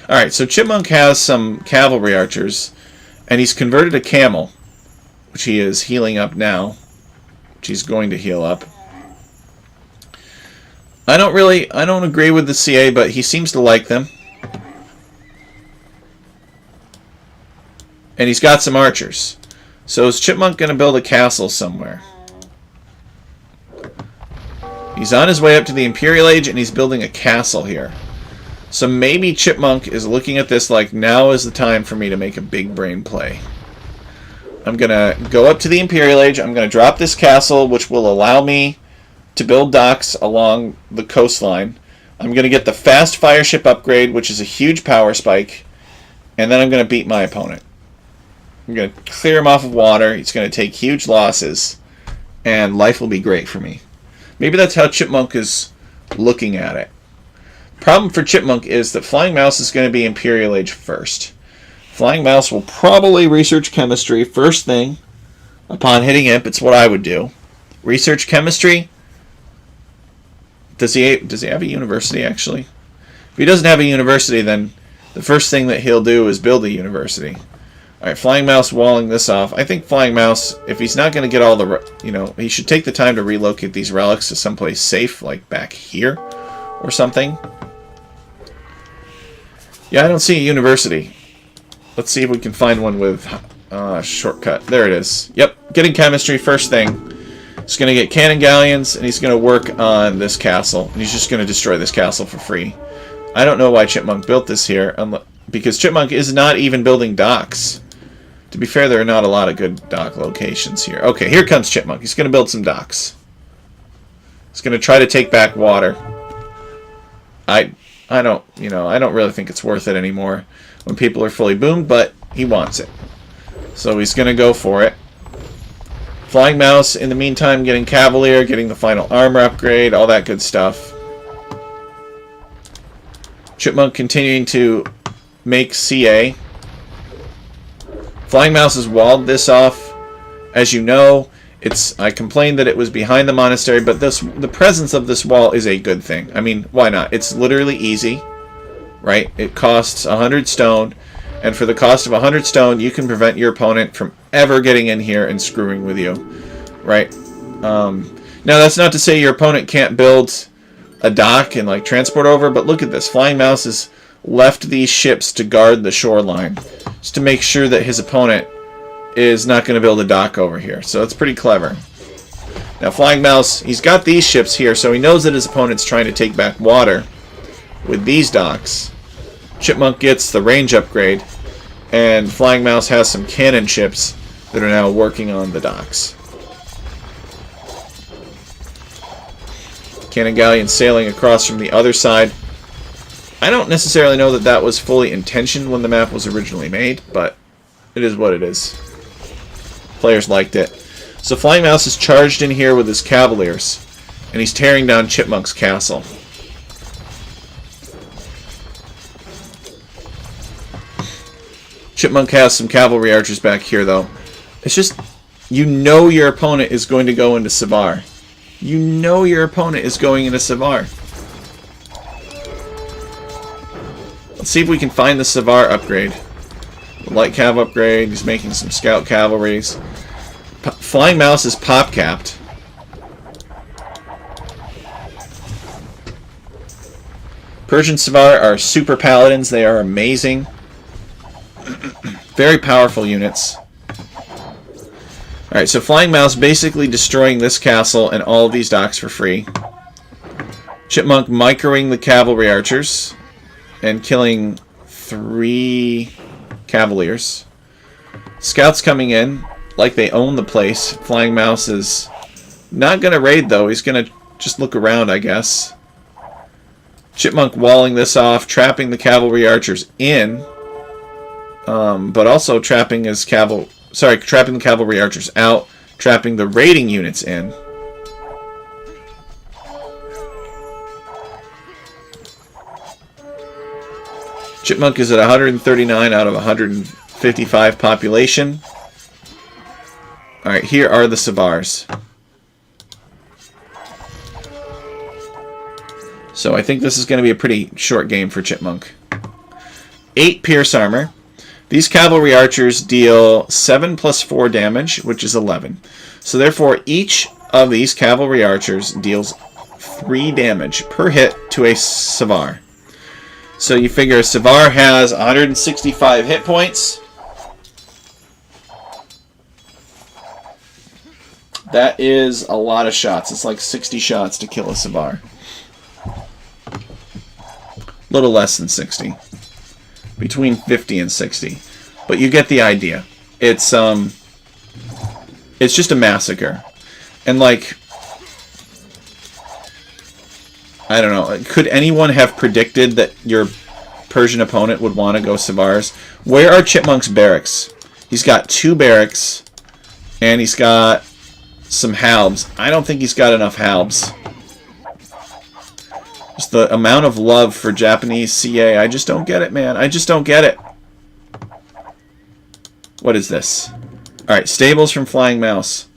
Speaker 1: Alright, so Chipmunk has some cavalry archers, and he's converted a camel, which he is healing up now. which he's going to heal up. I don't agree with the CA, but he seems to like them. And he's got some archers. So is Chipmunk going to build a castle somewhere? He's on his way up to the Imperial Age, and he's building a castle here. So maybe Chipmunk is looking at this like, now is the time for me to make a big brain play. I'm going to go up to the Imperial Age. I'm going to drop this castle, which will allow me to build docks along the coastline. I'm going to get the fast fire ship upgrade, which is a huge power spike. And then I'm going to beat my opponent. I'm going to clear him off of water. He's going to take huge losses. And life will be great for me. Maybe that's how Chipmunk is looking at it. Problem for Chipmunk is that Flying Mouse is going to be Imperial Age first. Flying Mouse will probably research chemistry first thing upon hitting Imp. It's what I would do. Research chemistry. Does he have a university, actually? If he doesn't have a university, then the first thing that he'll do is build a university. Alright, Flying Mouse walling this off. I think Flying Mouse, if he's not going to get all the... he should take the time to relocate these relics to someplace safe, like back here or something. Yeah, I don't see a university. Let's see if we can find one with shortcut. There it is. Yep, getting chemistry first thing. He's going to get cannon galleons, and he's going to work on this castle. And he's just going to destroy this castle for free. I don't know why Chipmunk built this here, because Chipmunk is not even building docks. To be fair, there are not a lot of good dock locations here. Okay, here comes Chipmunk. He's going to build some docks. He's going to try to take back water. I don't really think it's worth it anymore when people are fully boomed, but he wants it. So he's going to go for it. Flying Mouse, in the meantime, getting Cavalier, getting the final armor upgrade, all that good stuff. Chipmunk continuing to make CA. Flying Mouse has walled this off. As you know, I complained that it was behind the monastery, but the presence of this wall is a good thing. I mean, why not? It's literally easy, right? It costs 100 stone, and for the cost of 100 stone, you can prevent your opponent from ever getting in here and screwing with you, right? Now, that's not to say your opponent can't build a dock and like transport over, but look at this. Flying Mouse has left these ships to guard the shoreline, just to make sure that his opponent is not going to build a dock over here. So it's pretty clever. Now Flying Mouse, he's got these ships here, so he knows that his opponent's trying to take back water with these docks. Chipmunk gets the range upgrade, and Flying Mouse has some cannon ships that are now working on the docks. Cannon galleon sailing across from the other side. I don't necessarily know that that was fully intentioned when the map was originally made, but it is what it is. Players liked it. So Flying Mouse is charged in here with his Cavaliers, and he's tearing down Chipmunk's castle. Chipmunk has some cavalry archers back here, though. It's just, you know your opponent is going to go into Savar. You know your opponent is going into Savar. Let's see if we can find the Savar upgrade. The light cav upgrade. He's making some scout cavalries. Flying Mouse is pop capped. Persian Savar are super paladins. They are amazing. Very powerful units. Alright, so Flying Mouse basically destroying this castle and all of these docks for free. Chipmunk microing the cavalry archers and killing 3 Cavaliers. Scouts coming in like they own the place. Flying Mouse is not going to raid, though. He's going to just look around, I guess. Chipmunk walling this off, trapping the cavalry archers in, but also trapping the cavalry archers out, trapping the raiding units in. Chipmunk is at 139 out of 155 population. Alright, here are the Savars. So I think this is going to be a pretty short game for Chipmunk. 8 Pierce Armor. These cavalry archers deal 7 plus 4 damage, which is 11. So therefore, each of these cavalry archers deals 3 damage per hit to a Savar. So you figure Savar has 165 hit points. That is a lot of shots. It's like 60 shots to kill a Savar. A little less than 60. Between 50 and 60. But you get the idea. It's just a massacre. And like, I don't know, could anyone have predicted that your Persian opponent would want to go Savars? Where are Chipmunk's barracks? He's got 2 barracks, and he's got some halbs. I don't think he's got enough halbs. Just the amount of love for Japanese CA, I just don't get it, man. I just don't get it. What is this? Alright, stables from Flying Mouse.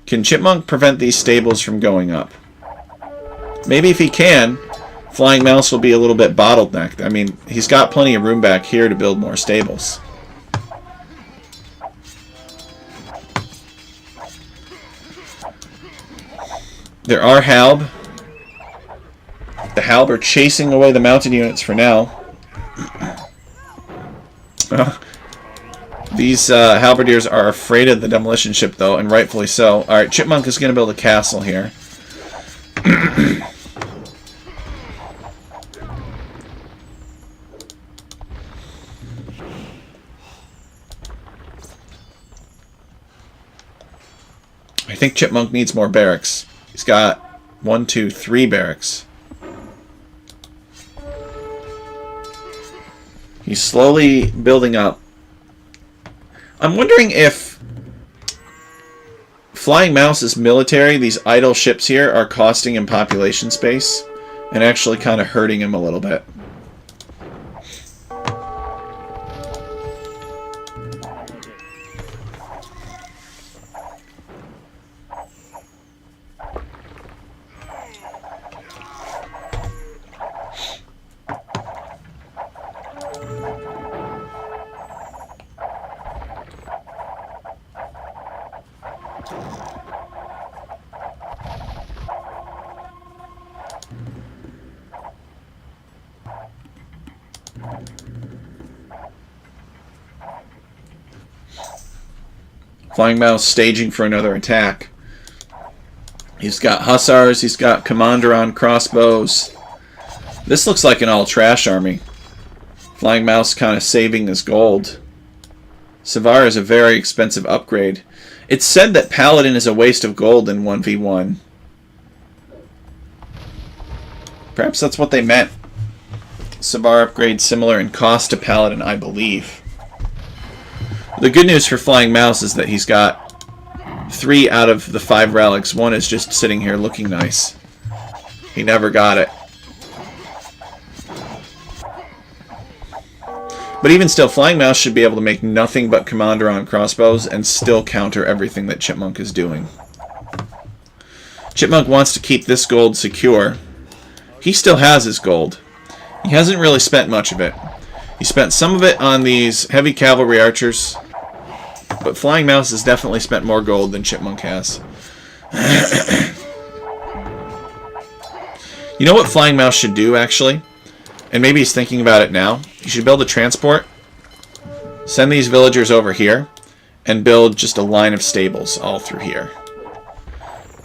Speaker 1: Can Chipmunk prevent these stables from going up? Maybe if he can, Flying Mouse will be a little bit bottlenecked. I mean, he's got plenty of room back here to build more stables. There are Halb. The Halb are chasing away the mounted units for now. These halberdiers are afraid of the demolition ship, though, and rightfully so. Alright, Chipmunk is going to build a castle here. I think Chipmunk needs more barracks. He's got 1, 2, 3 barracks. He's slowly building up. I'm wondering if Flying Mouse's military, these idle ships here, are costing him population space and actually kind of hurting him a little bit. Flying Mouse staging for another attack. He's got hussars, he's got commander on crossbows. This looks like an all-trash army. Flying Mouse kind of saving his gold. Savar is a very expensive upgrade. It's said that Paladin is a waste of gold in 1v1. Perhaps that's what they meant. Savar upgrade similar in cost to Paladin, I believe. The good news for Flying Mouse is that he's got 3 out of the 5 relics. 1 is just sitting here looking nice. He never got it. But even still, Flying Mouse should be able to make nothing but commander on crossbows and still counter everything that Chipmunk is doing. Chipmunk wants to keep this gold secure. He still has his gold. He hasn't really spent much of it. He spent some of it on these heavy cavalry archers, but Flying Mouse has definitely spent more gold than Chipmunk has. You know what Flying Mouse should do, actually? And maybe he's thinking about it now. He should build a transport, send these villagers over here, and build just a line of stables all through here.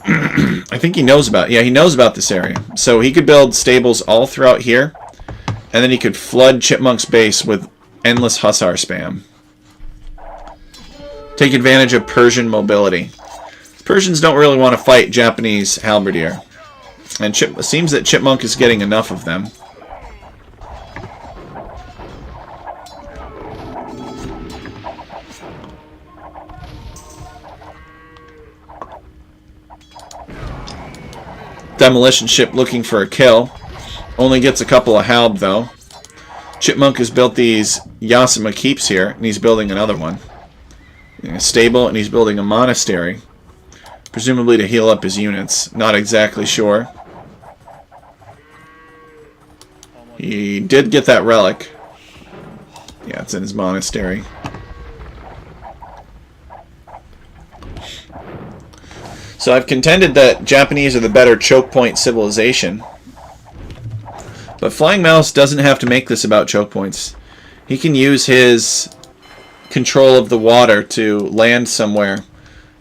Speaker 1: I think he knows about it. Yeah, he knows about this area. So he could build stables all throughout here, and then he could flood Chipmunk's base with endless hussar spam. Take advantage of Persian mobility. Persians don't really want to fight Japanese halberdier. And it seems that Chipmunk is getting enough of them. Demolition ship looking for a kill. Only gets a couple of halb, though. Chipmunk has built these Yasima keeps here, and he's building another one. A stable, and he's building a monastery. Presumably to heal up his units. Not exactly sure. He did get that relic. Yeah, it's in his monastery. So I've contended that Japanese are the better choke point civilization. But Flying Mouse doesn't have to make this about choke points. He can use his control of the water to land somewhere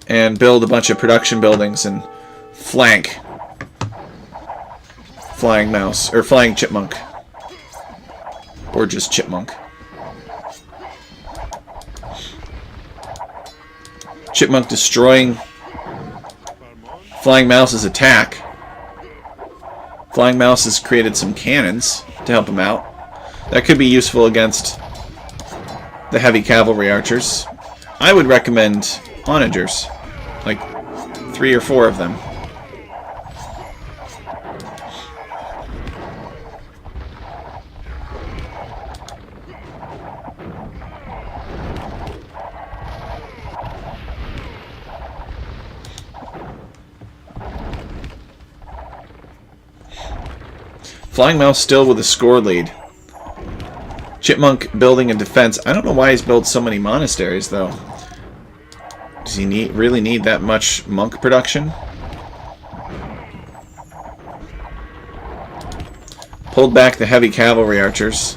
Speaker 1: and build a bunch of production buildings and flank Flying Mouse, or Flying Chipmunk. Or just Chipmunk. Chipmunk destroying Flying Mouse's attack. Flying Mouse has created some cannons to help him out. That could be useful against the heavy cavalry archers. I would recommend onagers, like 3 or 4 of them. Flying Mouse still with a score lead. Chipmunk building a defense. I don't know why he's built so many monasteries, though. Does he really need that much monk production? Pulled back the heavy cavalry archers.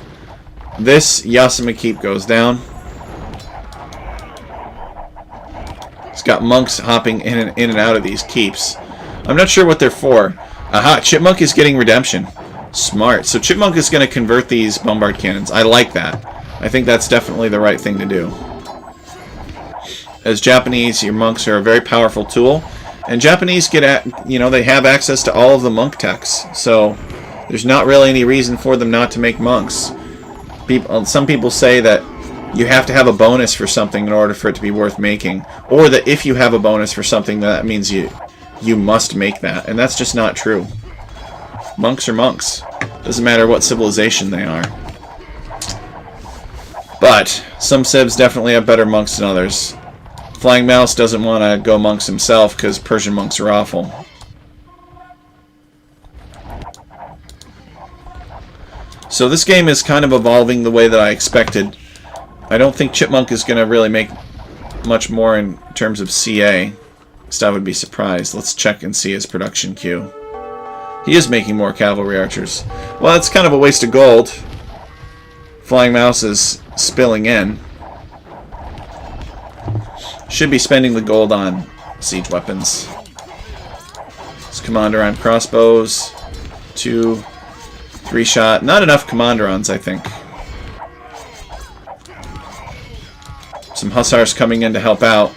Speaker 1: This Yasuma keep goes down. It's got monks hopping in and out of these keeps. I'm not sure what they're for. Aha, Chipmunk is getting redemption. Smart. So Chipmunk is going to convert these bombard cannons. I like that. I think that's definitely the right thing to do. As Japanese, your monks are a very powerful tool. And Japanese they have access to all of the monk techs. So there's not really any reason for them not to make monks. Some people say that you have to have a bonus for something in order for it to be worth making. Or that if you have a bonus for something, that means you must make that. And that's just not true. Monks are monks. Doesn't matter what civilization they are. But some civs definitely have better monks than others. Flying Mouse doesn't want to go monks himself because Persian monks are awful. So this game is kind of evolving the way that I expected. I don't think Chipmunk is going to really make much more in terms of CA. So I would be surprised. Let's check and see his production queue. He is making more cavalry archers. Well, it's kind of a waste of gold. Flying Mouse is spilling in. Should be spending the gold on siege weapons. This commander on crossbows. 2, 3 shot. Not enough commanderons, I think. Some hussars coming in to help out.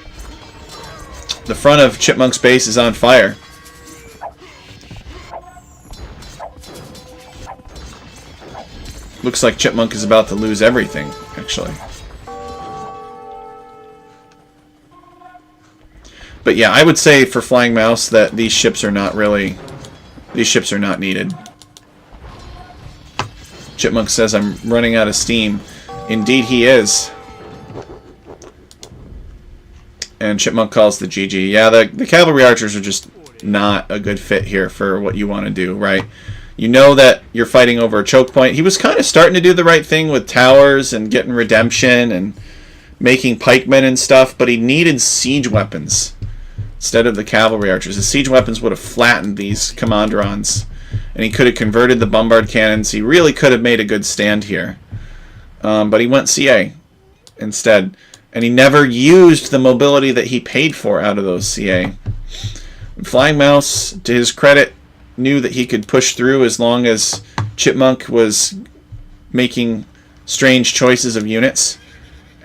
Speaker 1: The front of Chipmunk's base is on fire. Looks like Chipmunk is about to lose everything, actually. But yeah, I would say for Flying Mouse that these ships are not needed. Chipmunk says I'm running out of steam. Indeed he is. And Chipmunk calls the GG. Yeah, the cavalry archers are just not a good fit here for what you want to do, right? You know that you're fighting over a choke point. He was kind of starting to do the right thing with towers and getting redemption and making pikemen and stuff, but he needed siege weapons instead of the cavalry archers. The siege weapons would have flattened these commanderons, and he could have converted the bombard cannons. He really could have made a good stand here. But he went CA instead, and he never used the mobility that he paid for out of those CA. Flying Mouse, to his credit, knew that he could push through as long as Chipmunk was making strange choices of units,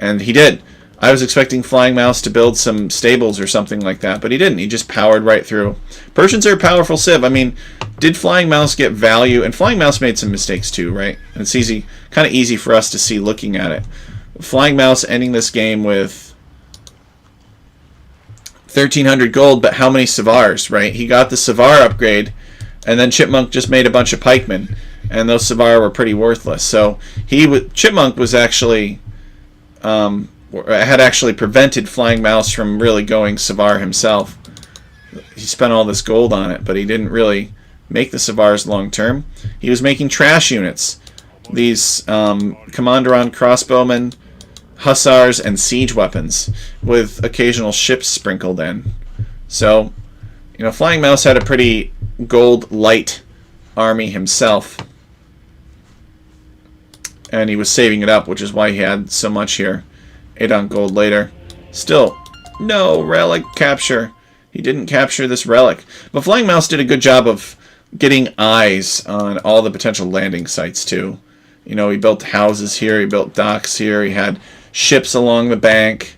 Speaker 1: and he did. I was expecting Flying Mouse to build some stables or something like that, but he didn't. He just powered right through. Persians are a powerful civ. I mean, did Flying Mouse get value? And Flying Mouse made some mistakes too, right? And it's kind of easy for us to see looking at it. Flying Mouse ending this game with 1,300 gold, but how many Savars, right? He got the Savar upgrade, and then Chipmunk just made a bunch of pikemen, and those Savar were pretty worthless. So Chipmunk was actually had actually prevented Flying Mouse from really going Savar himself. He spent all this gold on it, but he didn't really make the Savars long term. He was making trash units. These commanderon crossbowmen, hussars, and siege weapons with occasional ships sprinkled in. So You know, Flying Mouse had a pretty gold light army himself. And he was saving it up, which is why he had so much here. 8 on gold later. Still, no relic capture. He didn't capture this relic. But Flying Mouse did a good job of getting eyes on all the potential landing sites, too. You know, he built houses here, he built docks here, he had ships along the bank.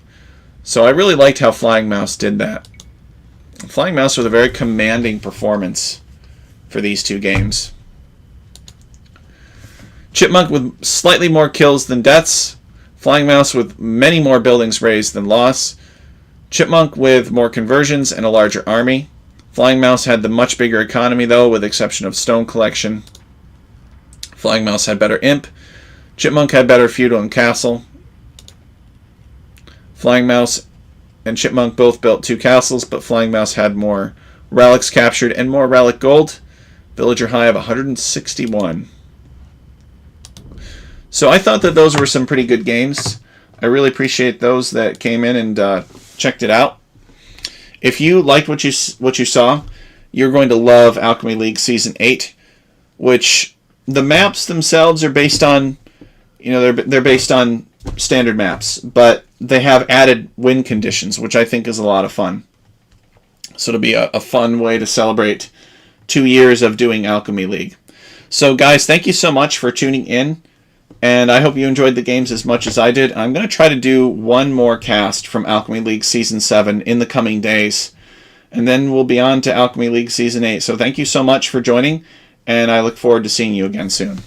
Speaker 1: So I really liked how Flying Mouse did that. Flying Mouse with a very commanding performance for these two games. Chipmunk with slightly more kills than deaths. Flying Mouse with many more buildings raised than loss. Chipmunk with more conversions and a larger army. Flying Mouse had the much bigger economy, though, with the exception of stone collection. Flying Mouse had better imp. Chipmunk had better feudal and castle. Flying Mouse and Chipmunk both built 2 castles, but Flying Mouse had more relics captured and more relic gold. Villager high of 161. So I thought that those were some pretty good games. I really appreciate those that came in and checked it out. If you liked what you saw, you're going to love Alchemy League Season 8, which the maps themselves are based on, you know, they're based on standard maps, but they have added win conditions, which I think is a lot of fun. So it'll be a fun way to celebrate 2 years of doing Alchemy League. So guys, thank you so much for tuning in, and I hope you enjoyed the games as much as I did. I'm going to try to do one more cast from Alchemy League Season 7 in the coming days, and then we'll be on to Alchemy League Season 8. So thank you so much for joining, and I look forward to seeing you again soon.